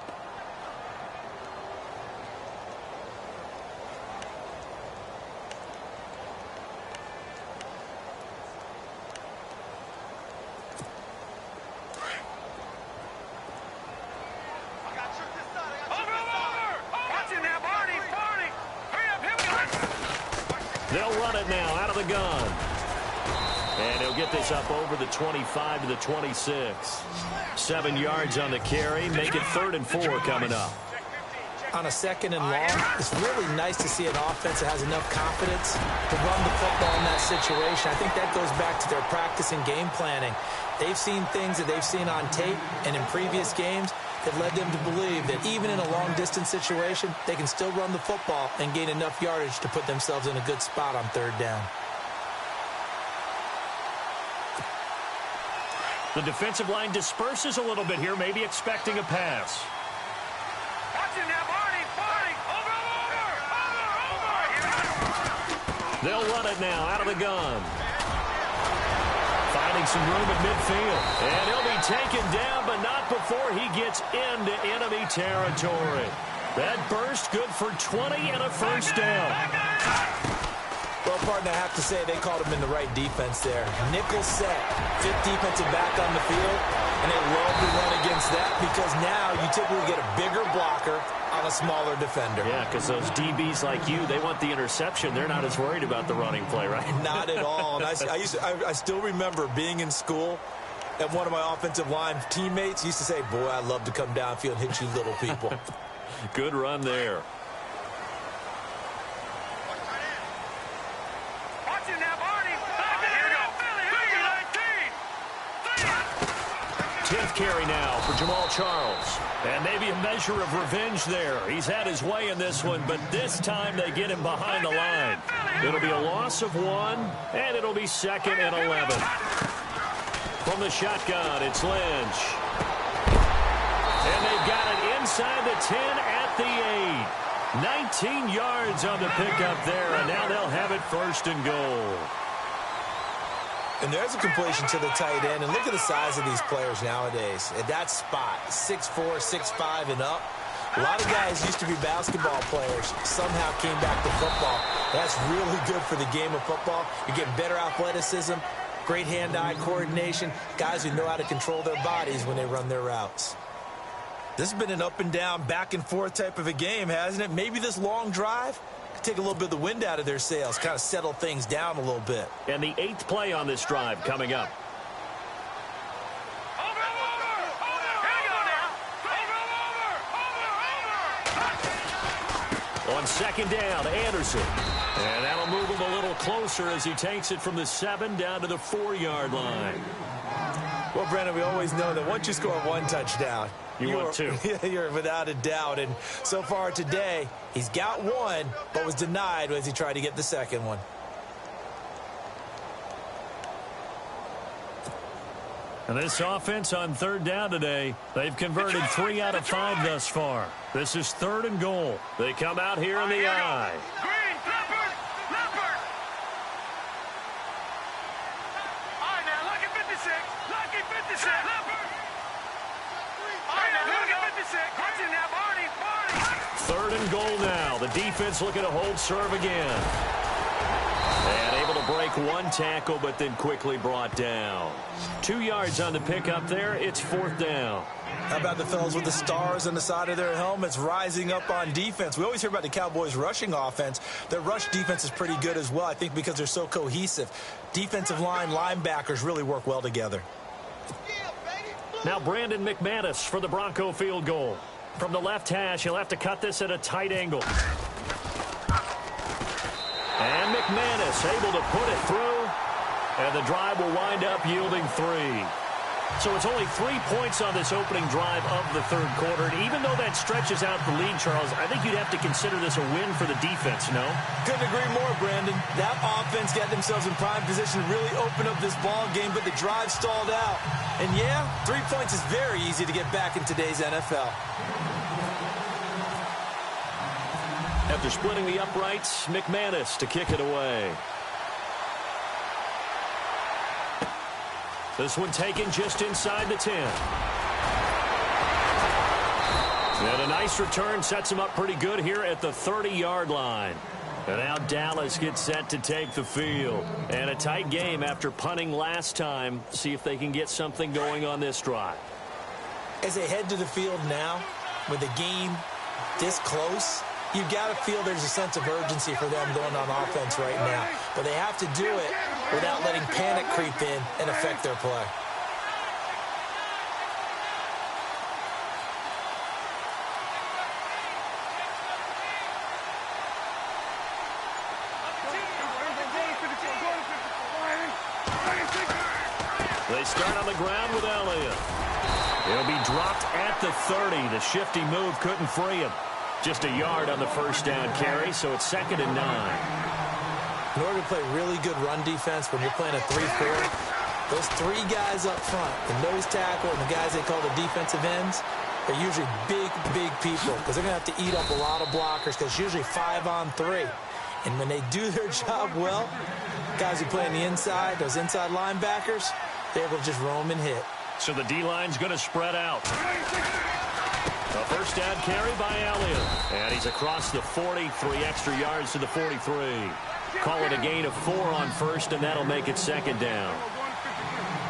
They'll run it now out of the gun. And he'll get this up over the 25 to the 26. 7 yards on the carry. Make it 3rd and 4 coming up. On a 2nd and long, it's really nice to see an offense that has enough confidence to run the football in that situation. I think that goes back to their practice and game planning. They've seen things that they've seen on tape and in previous games that led them to believe that even in a long-distance situation, they can still run the football and gain enough yardage to put themselves in a good spot on 3rd down. The defensive line disperses a little bit here, maybe expecting a pass. They'll run it now out of the gun. finding some room at midfield. And he'll be taken down, but not before he gets into enemy territory. That burst good for 20 and a first down. Well, partner, I have to say they called him in the right defense there. Nickel set, fifth defensive back on the field, and they love to run against that because now you typically get a bigger blocker on a smaller defender. Yeah, because those DBs like you, they want the interception. They're not as worried about the running play, right? Not at all. And I still remember being in school, and one of my offensive line teammates used to say, boy, I love to come downfield and hit you little people. Good run there. Tenth carry now for Jamal Charles. And maybe a measure of revenge there. He's had his way in this one, but this time they get him behind the line. It'll be a loss of 1, and it'll be 2nd and 11. From the shotgun, it's Lynch. And they've got it inside the 10 at the 8. 19 yards on the pickup there, and now they'll have it 1st and goal. And there's a completion to the tight end. And look at the size of these players nowadays. At that spot, 6'4", 6'5", and up. A lot of guys used to be basketball players, somehow came back to football. That's really good for the game of football. You're getting better athleticism, great hand-eye coordination, guys who know how to control their bodies when they run their routes. This has been an up-and-down, back-and-forth type of a game, hasn't it? Maybe this long drive take a little bit of the wind out of their sails, kind of settle things down a little bit. And the 8th play on this drive coming up. On 2nd down, Anderson. And that'll move him a little closer as he takes it from the 7 down to the 4-yard line. Well, Brandon, we always know that once you score 1 touchdown, you want 2. You're without a doubt. And so far today, he's got 1, but was denied as he tried to get the 2nd one. And this offense on 3rd down today, they've converted 3 out of 5 thus far. This is 3rd and goal. They come out here in the I. Green, Leopard, Leopard. All right, now, lucky 56, lucky 56, Leopard. All right, now, lucky 56, watching now, Barney, Barney. 3rd and goal now. The defense looking to hold serve again. And able to break 1 tackle, but then quickly brought down. 2 yards on the pickup there. It's 4th down. How about the fellas with the stars on the side of their helmets rising up on defense? We always hear about the Cowboys' rushing offense. Their rush defense is pretty good as well, I think, because they're so cohesive. Defensive line, linebackers really work well together. Now Brandon McManus for the Bronco field goal. From the left hash, he'll have to cut this at a tight angle. And McManus able to put it through. And the drive will wind up yielding 3. So it's only 3 points on this opening drive of the 3rd quarter. And even though that stretches out the lead, Charles, I think you'd have to consider this a win for the defense, no? Couldn't agree more, Brandon. That offense got themselves in prime position to really open up this ball game, but the drive stalled out. And yeah, 3 points is very easy to get back in today's NFL. After splitting the uprights, McManus to kick it away. This one taken just inside the 10. And a nice return sets him up pretty good here at the 30-yard line. And now Dallas gets set to take the field. And a tight game after punting last time. See if they can get something going on this drive. As they head to the field now, with the game this close, you've got to feel there's a sense of urgency for them going on offense right now. But they have to do it without letting panic creep in and affect their play. They start on the ground with Elliott. He'll be dropped at the 30. The shifty move couldn't free him. Just a yard on the first down carry, so it's 2nd and 9. In order to play really good run defense when you're playing a 3-4, those 3 guys up front, the nose tackle and the guys they call the defensive ends, are usually big, big people because they're going to have to eat up a lot of blockers because it's usually 5-on-3. And when they do their job well, guys who play on the inside, those inside linebackers, able to just roam and hit. So the D-line's going to spread out. A first down carry by Elliott. And he's across the 40, 3 extra yards to the 43. Call it a gain of 4 on first, and that'll make it second down.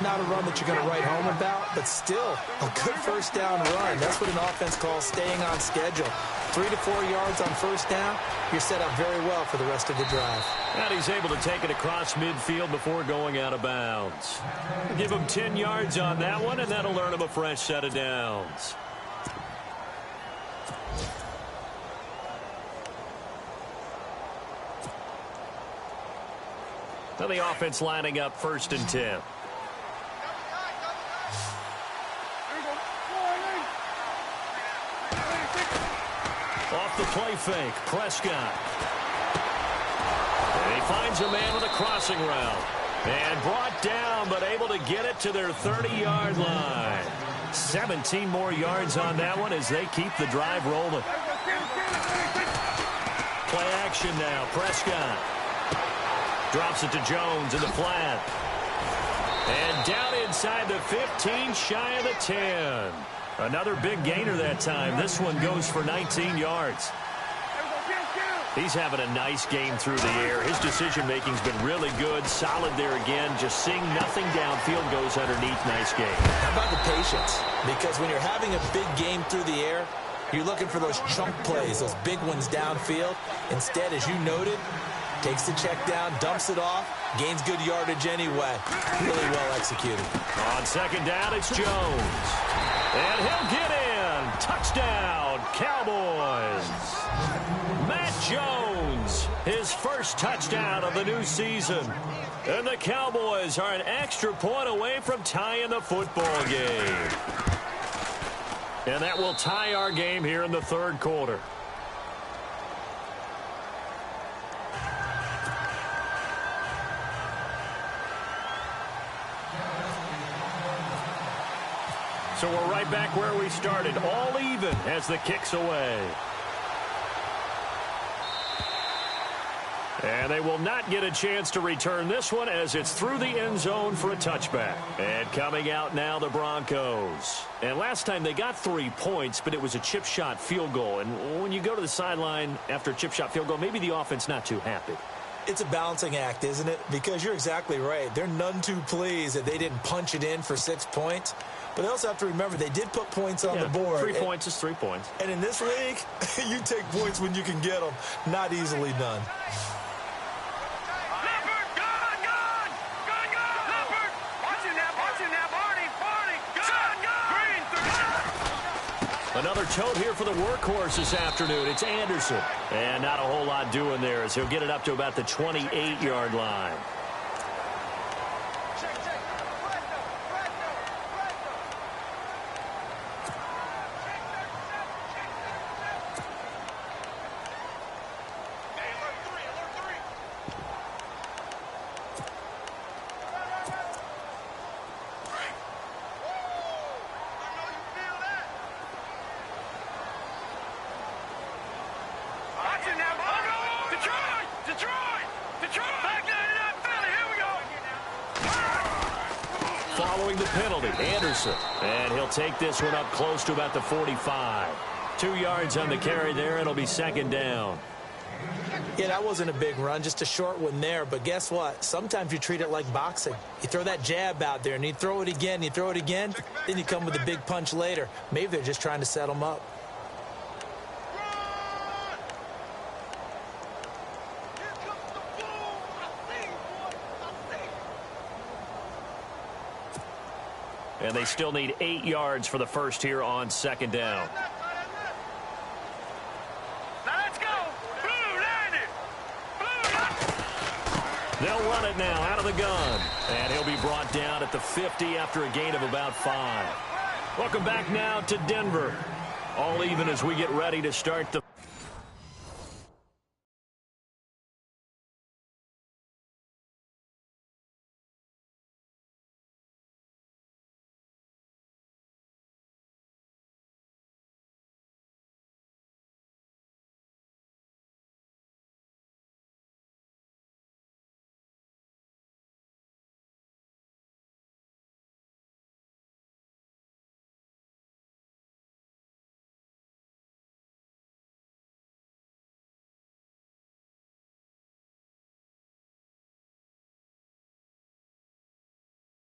Not a run that you're going to write home about, but still a good first down run. That's what an offense calls staying on schedule. 3 to 4 yards on first down, you're set up very well for the rest of the drive. And he's able to take it across midfield before going out of bounds. Give him 10 yards on that one, and that'll earn him a fresh set of downs. Now the offense lining up first and 10. Off the play fake, Prescott. And he finds a man with a crossing route. And brought down, but able to get it to their 30-yard line. 17 more yards on that one as they keep the drive rolling. Play action now, Prescott. Drops it to Jones in the flat. And down inside the 15, shy of the 10. Another big gainer that time. This one goes for 19 yards. He's having a nice game through the air. His decision-making's been really good. Solid there again. Just seeing nothing downfield goes underneath. Nice game. How about the patience? Because when you're having a big game through the air, you're looking for those chunk plays, those big ones downfield. Instead, as you noted, takes the check down, dumps it off, gains good yardage anyway. Really well executed. On second down, it's Jones. And he'll get in. Touchdown, Cowboys. Matt Jones, his first touchdown of the new season. And the Cowboys are an extra point away from tying the football game. And that will tie our game here in the third quarter. So we're right back where we started, all even as the kick's away. And they will not get a chance to return this one as it's through the end zone for a touchback. And coming out now, the Broncos. And last time they got 3 points, but it was a chip shot field goal. And when you go to the sideline after a chip shot field goal, maybe the offense not too happy. It's a balancing act, isn't it? Because you're exactly right. They're none too pleased that they didn't punch it in for 6 points. But they also have to remember they did put points on the board. 3 points is 3 points. And in this league, you take points when you can get them. Not easily done. Another tote here for the workhorse this afternoon. It's Anderson. And not a whole lot doing there as he'll get it up to about the 28-yard line. Following the penalty, Anderson. And he'll take this one up close to about the 45. 2 yards on the carry there. It'll be second down. Yeah, that wasn't a big run, just a short one there. But guess what? Sometimes you treat it like boxing. You throw that jab out there, and you throw it again, then you come with a big punch later. Maybe they're just trying to set them up. And they still need 8 yards for the first here on second down. Now let's go. Blue, land it. Blue, They'll run it now out of the gun. And he'll be brought down at the 50 after a gain of about 5. Welcome back now to Denver. All even as we get ready to start the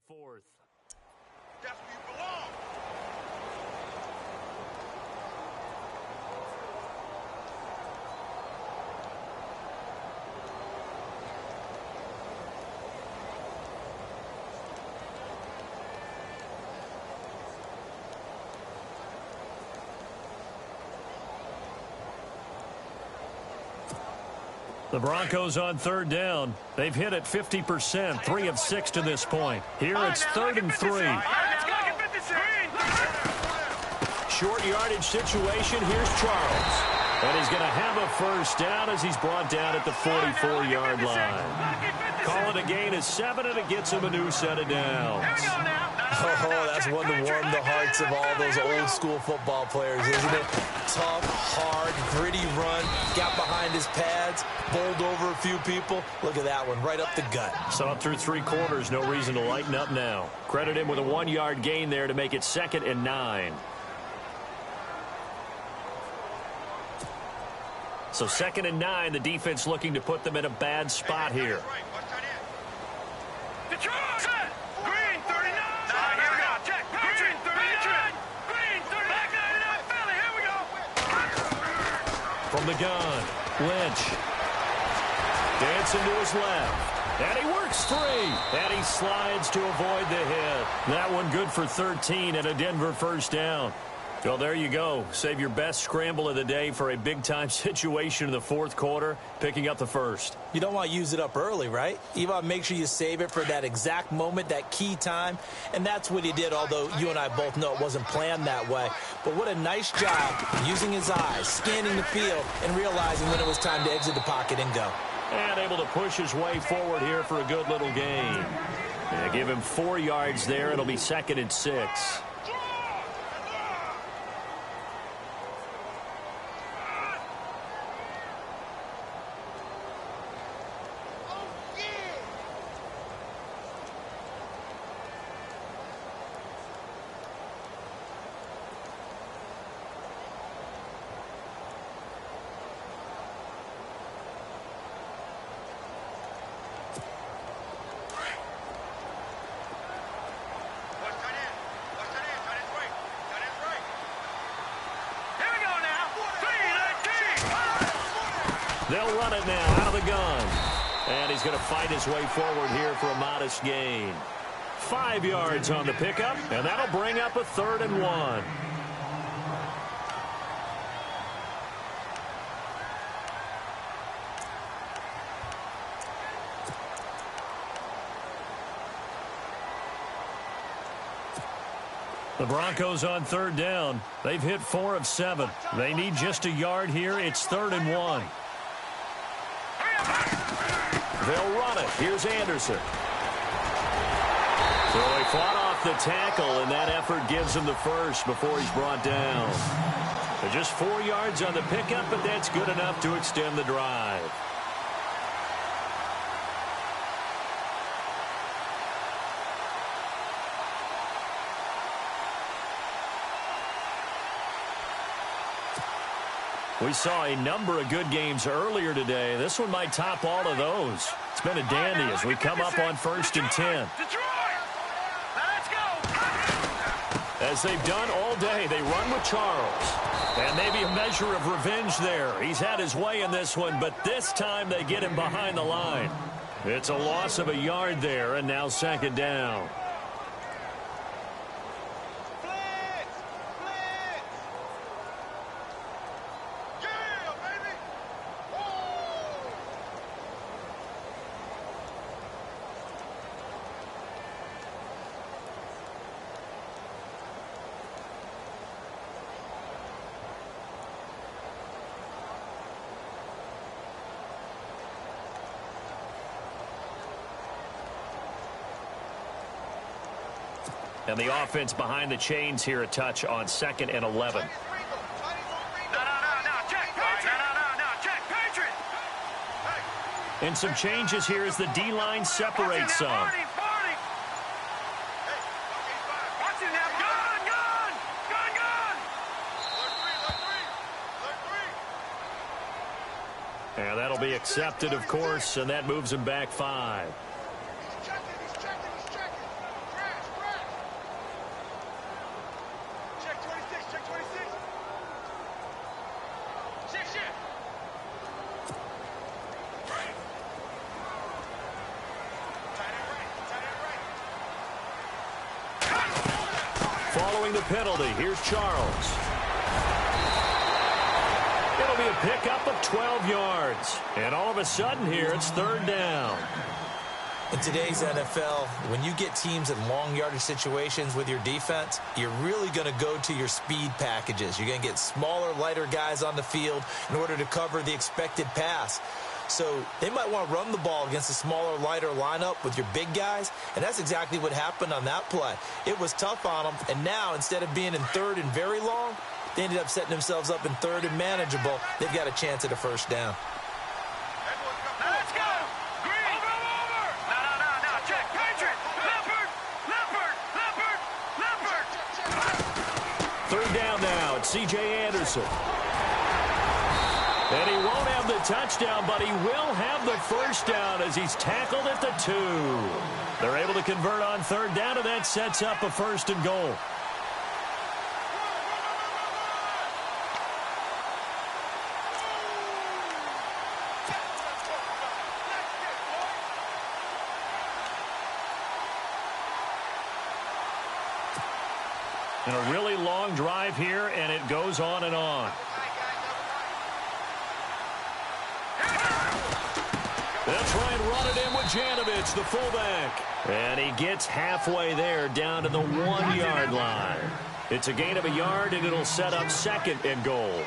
fourth. That's where you belong. The Broncos on third down. They've hit it 50%, 3 of 6 to this point. Here it's 3rd and 3. Short yardage situation. Here's Charles. And he's going to have a first down as he's brought down at the 44-yard line. Call it a gain of 7, and it gets him a new set of downs. Oh, that's one to warm the hearts of all those old-school football players, isn't it? Tough, hard, gritty run, got behind his pads, bowled over a few people. Look at that one, right up the gut. Saw it through 3 quarters, no reason to lighten up now. Credit him with a 1-yard gain there to make it 2nd and 9. So 2nd and 9, the defense looking to put them in a bad spot here. From the gun, Lynch. Dancing to his left. And he works free. And he slides to avoid the hit. That one good for 13 and a Denver first down. Well, there you go. Save your best scramble of the day for a big-time situation in the 4th quarter, picking up the first. You don't want to use it up early, right? You want to make sure you save it for that exact moment, that key time. And that's what he did, although you and I both know it wasn't planned that way. But what a nice job using his eyes, scanning the field, and realizing when it was time to exit the pocket and go. And able to push his way forward here for a good little gain. Yeah, give him 4 yards there. It'll be 2nd and 6. They'll run it now out of the gun. And he's going to fight his way forward here for a modest gain. 5 yards on the pickup, and that'll bring up a 3rd and 1. The Broncos on 3rd down. They've hit 4 of 7. They need just a yard here. It's 3rd and 1. They'll run it. Here's Anderson. So he fought off the tackle, and that effort gives him the first before he's brought down. They're just 4 yards on the pickup, but that's good enough to extend the drive. We saw a number of good games earlier today. This one might top all of those. It's been a dandy as we come up on 1st and 10. As they've done all day, they run with Charles. And maybe a measure of revenge there. He's had his way in this one, but this time they get him behind the line. It's a loss of a yard there, and now 2nd down. And the offense behind the chains here a touch on 2nd and 11. And some changes here as the D-line separates some. And that'll be accepted, of course, and that moves him back 5. following the penalty. Here's Charles. It'll be a pickup of 12 yards. And all of a sudden here, it's third down. In today's NFL, when you get teams in long yardage situations with your defense, you're really going to go to your speed packages. You're going to get smaller, lighter guys on the field in order to cover the expected pass. So they might want to run the ball against a smaller, lighter lineup with your big guys, and that's exactly what happened on that play. It was tough on them, and now instead of being in third and very long, they ended up setting themselves up in third and manageable. They've got a chance at a first down. Let's go! Green! Over! No, check! Patriot! Leopard! Third down now. It's C.J. Anderson. And he won't have the touchdown, but he will have the first down as he's tackled at the 2. They're able to convert on third down, and that sets up a first and goal. And a really long drive here, and it goes on and on. They'll try and run it in with Janovich, the fullback. And he gets halfway there, down to the 1-yard line. It's a gain of a yard, and it'll set up second and goal.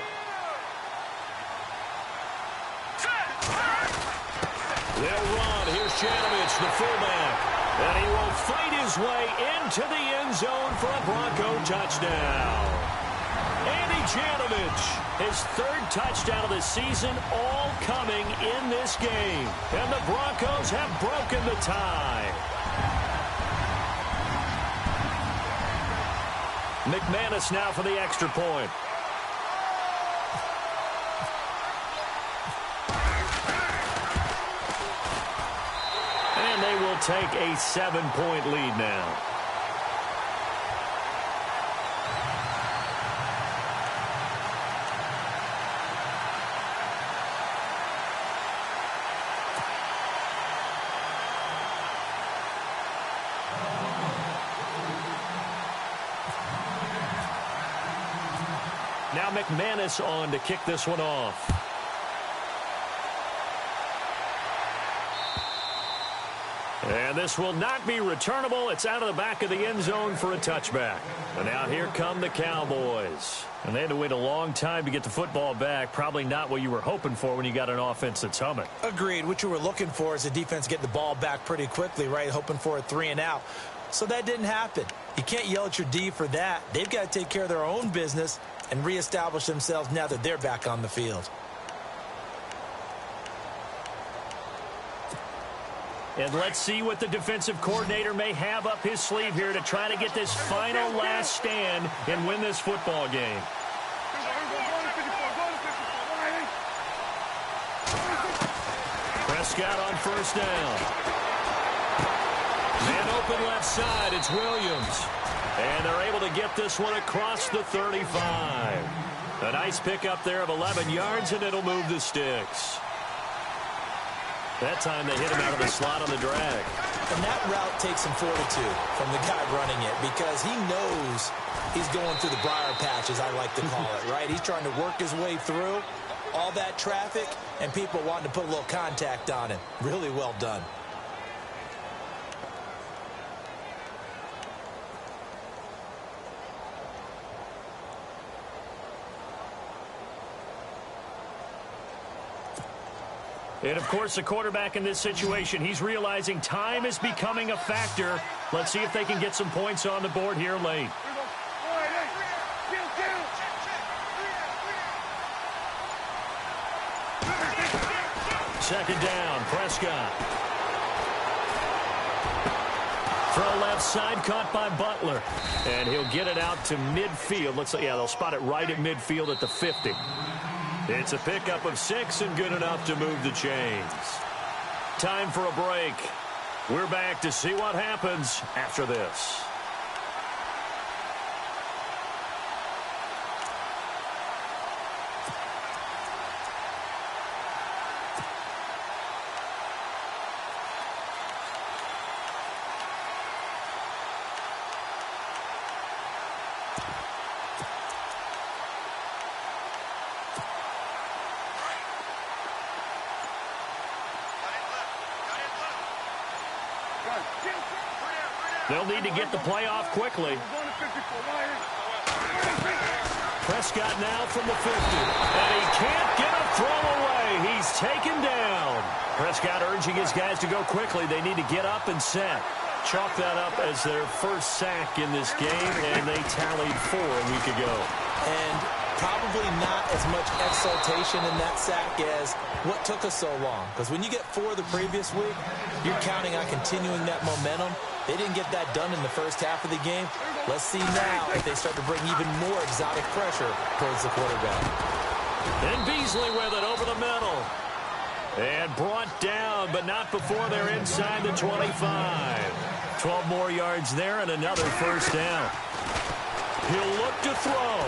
They'll run. Here's Janovich, the fullback. And he will fight his way into the end zone for a Bronco touchdown. Andy Janovich, his third touchdown of the season, all coming in this game. And the Broncos have broken the tie. McManus now for the extra point. And they will take a 7-point lead now. Now McManus on to kick this one off. And this will not be returnable. It's out of the back of the end zone for a touchback. And now here come the Cowboys. And they had to wait a long time to get the football back. Probably not what you were hoping for when you got an offense that's humming. Agreed. What you were looking for is the defense get the ball back pretty quickly, right? Hoping for a 3 and out. So that didn't happen. You can't yell at your D for that. They've got to take care of their own business and reestablish themselves now that they're back on the field. And let's see what the defensive coordinator may have up his sleeve here to try to get this final last stand and win this football game. Prescott on first down. Man open left side, it's Williams. And they're able to get this one across the 35. A nice pickup there of 11 yards, and it'll move the sticks. That time they hit him out of the slot on the drag. And that route takes some fortitude from the guy running it because he knows he's going through the briar patch, as I like to call it, right? He's trying to work his way through all that traffic and people wanting to put a little contact on him. Really well done. And, of course, the quarterback in this situation, he's realizing time is becoming a factor. Let's see if they can get some points on the board here late. Second down, Prescott. Throw left side, caught by Butler. And he'll get it out to midfield. Looks like, yeah, they'll spot it right at midfield at the 50. It's a pickup of 6 and good enough to move the chains. Time for a break. We're back to see what happens after this. They'll need to get the play off quickly. Prescott now from the 50. And he can't get a throw away. He's taken down. Prescott urging his guys to go quickly. They need to get up and set. Chalk that up as their first sack in this game, and they tallied 4 a week ago. And probably not as much exultation in that sack as what took us so long. Because when you get 4 the previous week, you're counting on continuing that momentum. They didn't get that done in the first half of the game. Let's see now if they start to bring even more exotic pressure towards the quarterback. And Beasley with it over the middle. And brought down, but not before they're inside the 25. 12 more yards there and another first down. He'll look to throw.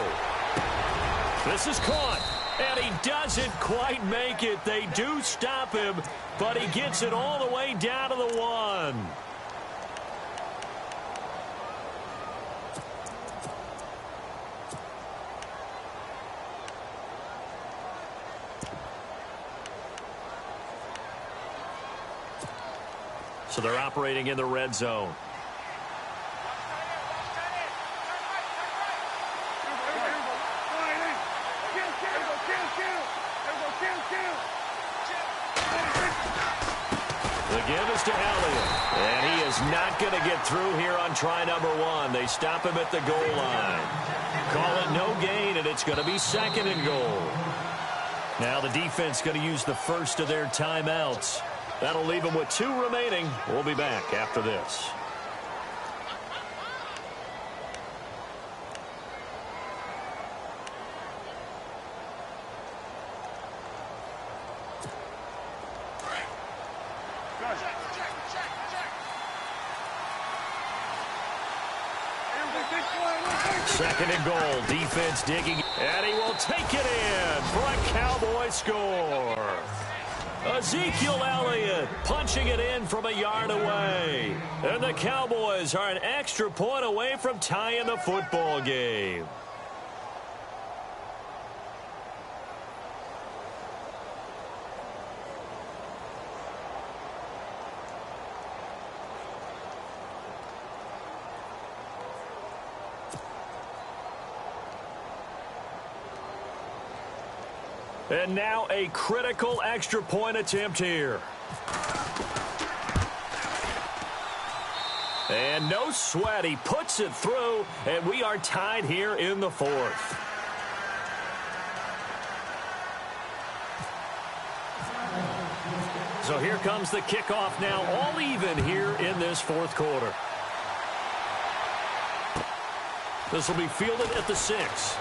This is caught. And he doesn't quite make it. They do stop him, but he gets it all the way down to the 1. So they're operating in the red zone. The give is to Elliott. And he is not going to get through here on try number 1. They stop him at the goal line. Call it no gain, and it's going to be 2nd and goal. Now the defense going to use the first of their timeouts. That'll leave them with 2 remaining. We'll be back after this. Second and goal. Defense digging. And he will take it in for a Cowboy score. Ezekiel Elliott punching it in from a yard away. And the Cowboys are an extra point away from tying the football game. And now a critical extra point attempt here. And no sweat. He puts it through, and we are tied here in the 4th. So here comes the kickoff now, all even here in this 4th quarter. This will be fielded at the 6.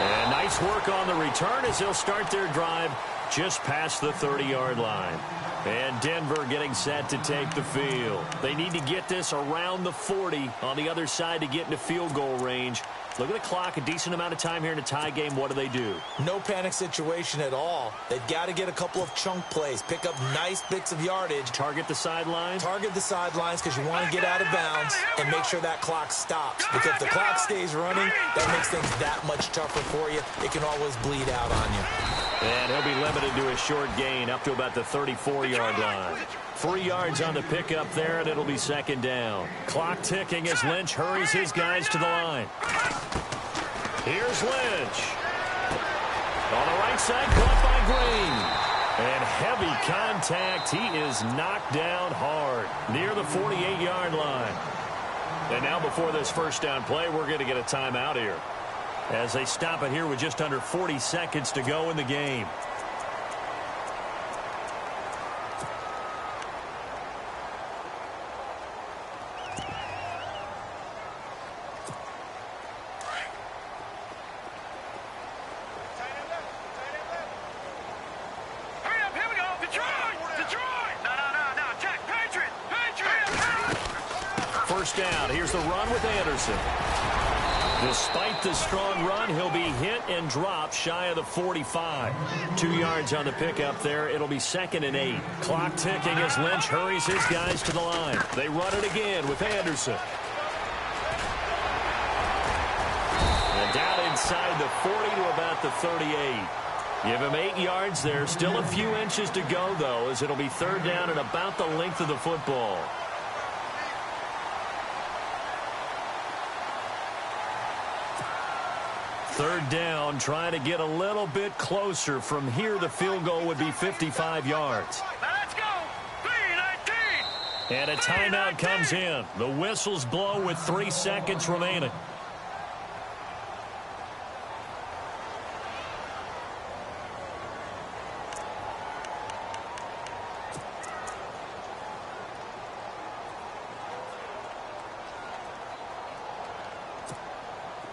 And nice work on the return as they'll start their drive just past the 30-yard line. And Denver getting set to take the field. They need to get this around the 40 on the other side to get into field goal range. Look at the clock, a decent amount of time here in a tie game. What do? No panic situation at all. They've got to get a couple of chunk plays, pick up nice bits of yardage. Target the sidelines? Target the sidelines because you want to get out of bounds and make sure that clock stops. Because if the clock stays running, that makes things that much tougher for you. It can always bleed out on you. And he'll be limited to a short gain up to about the 34-yard line. 3 yards on the pickup there, and it'll be 2nd down. Clock ticking as Lynch hurries his guys to the line. Here's Lynch. On the right side, caught by Green. And heavy contact. He is knocked down hard near the 48-yard line. And now before this first down play, we're going to get a timeout here, as they stop it here with just under 40 seconds to go in the game. First down. Here's the run with Anderson. Despite the strong run, he'll be hit and dropped shy of the 45. 2 yards on the pickup there. It'll be 2nd and 8. Clock ticking as Lynch hurries his guys to the line. They run it again with Anderson. And down inside the 40 to about the 38. Give him 8 yards there. Still a few inches to go, though, as it'll be third down and about the length of the football. Third down, trying to get a little bit closer. From here, the field goal would be 55 yards. Let's go. 3-19. And a timeout comes in. The whistles blow with 3 seconds remaining.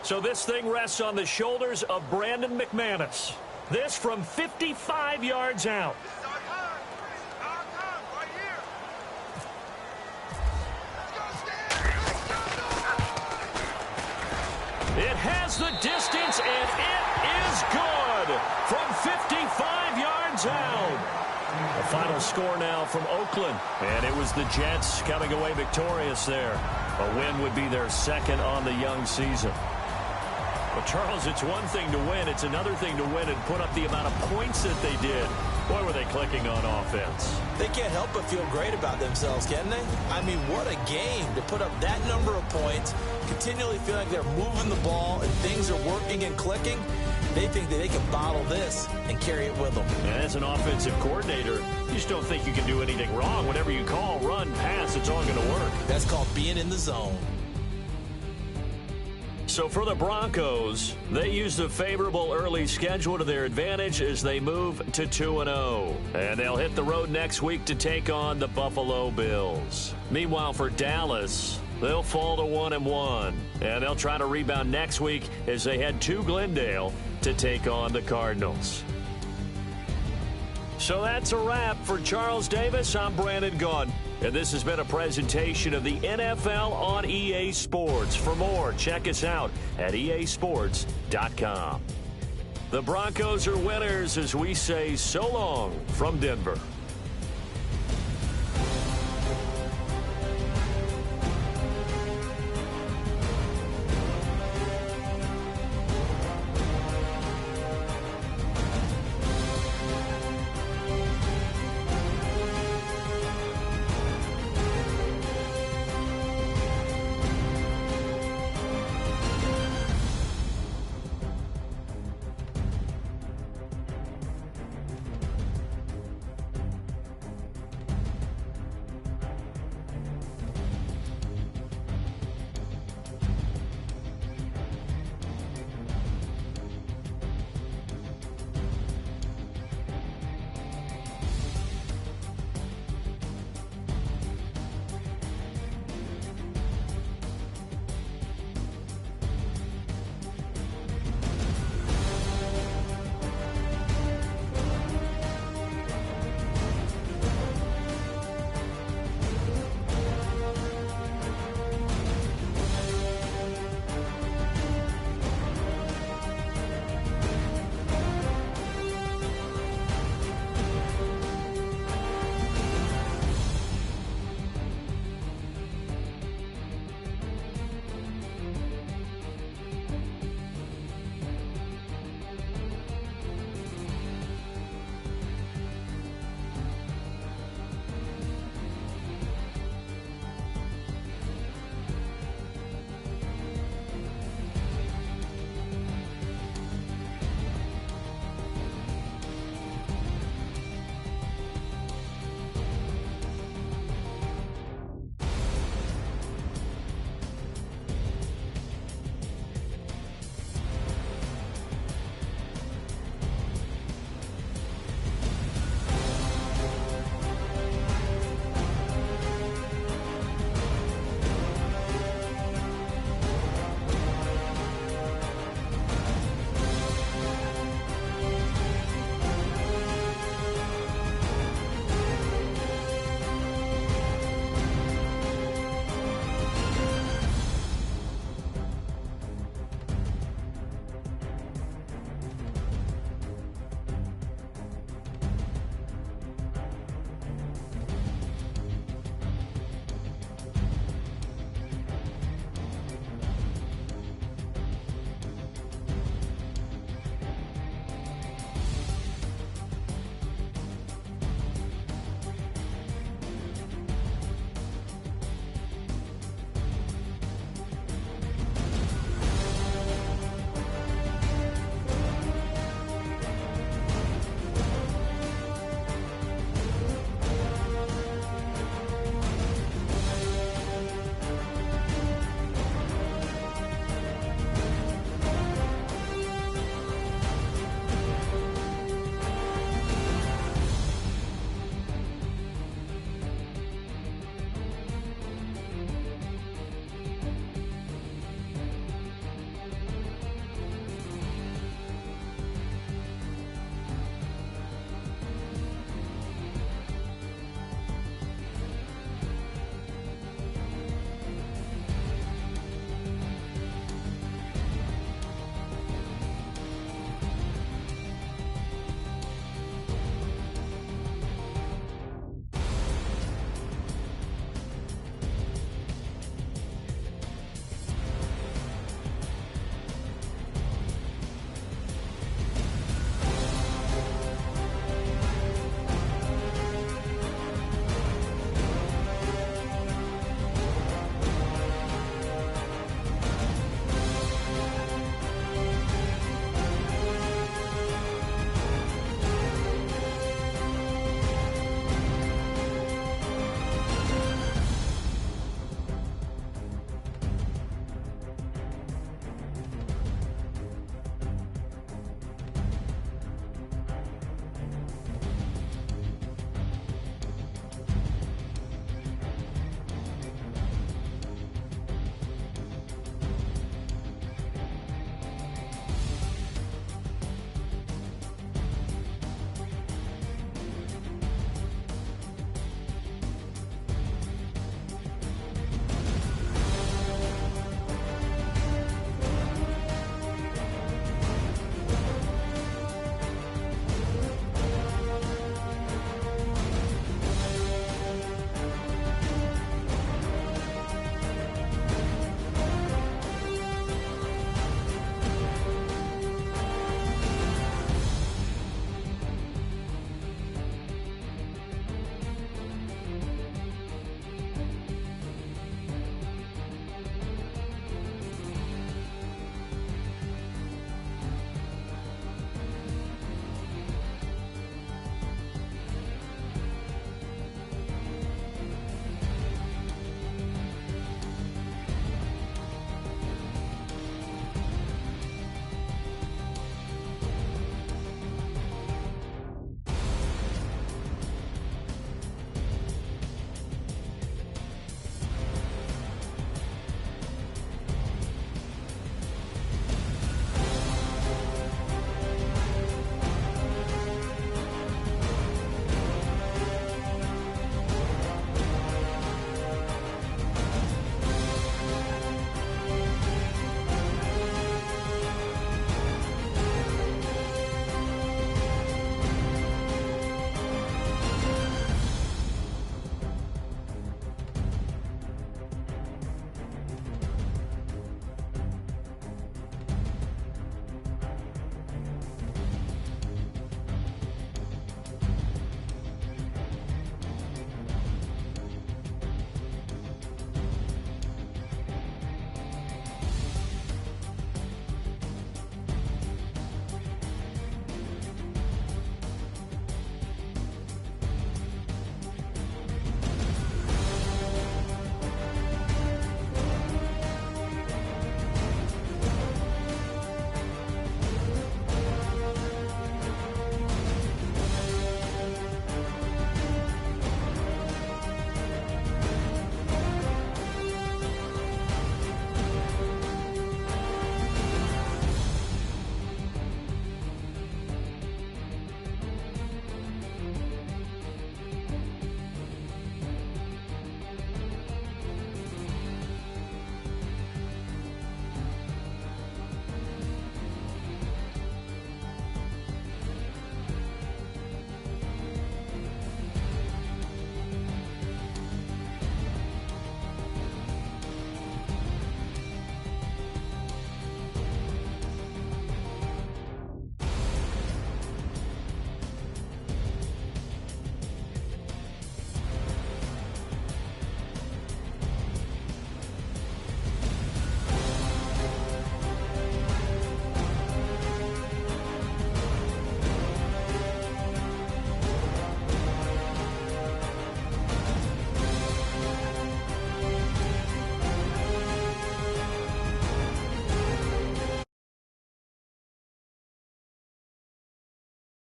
So this thing rests on the shoulders of Brandon McManus. This from 55 yards out. It has the distance, and it is good from 55 yards out. The final score now from Oakland, and it was the Jets coming away victorious there. A win would be their second on the young season. Well, Charles, it's one thing to win. It's another thing to win and put up the amount of points that they did. Boy, were they clicking on offense. They can't help but feel great about themselves, can they? I mean, what a game to put up that number of points, continually feel like they're moving the ball and things are working and clicking. They think that they can bottle this and carry it with them. And as an offensive coordinator, you just don't think you can do anything wrong. Whatever you call, run, pass, it's all going to work. That's called being in the zone. So for the Broncos, they use the favorable early schedule to their advantage as they move to 2-0. And they'll hit the road next week to take on the Buffalo Bills. Meanwhile, for Dallas, they'll fall to 1-1. And they'll try to rebound next week as they head to Glendale to take on the Cardinals. So that's a wrap. For Charles Davis, I'm Brandon Gunn. And this has been a presentation of the NFL on EA Sports. For more, check us out at easports.com. The Broncos are winners as we say so long from Denver.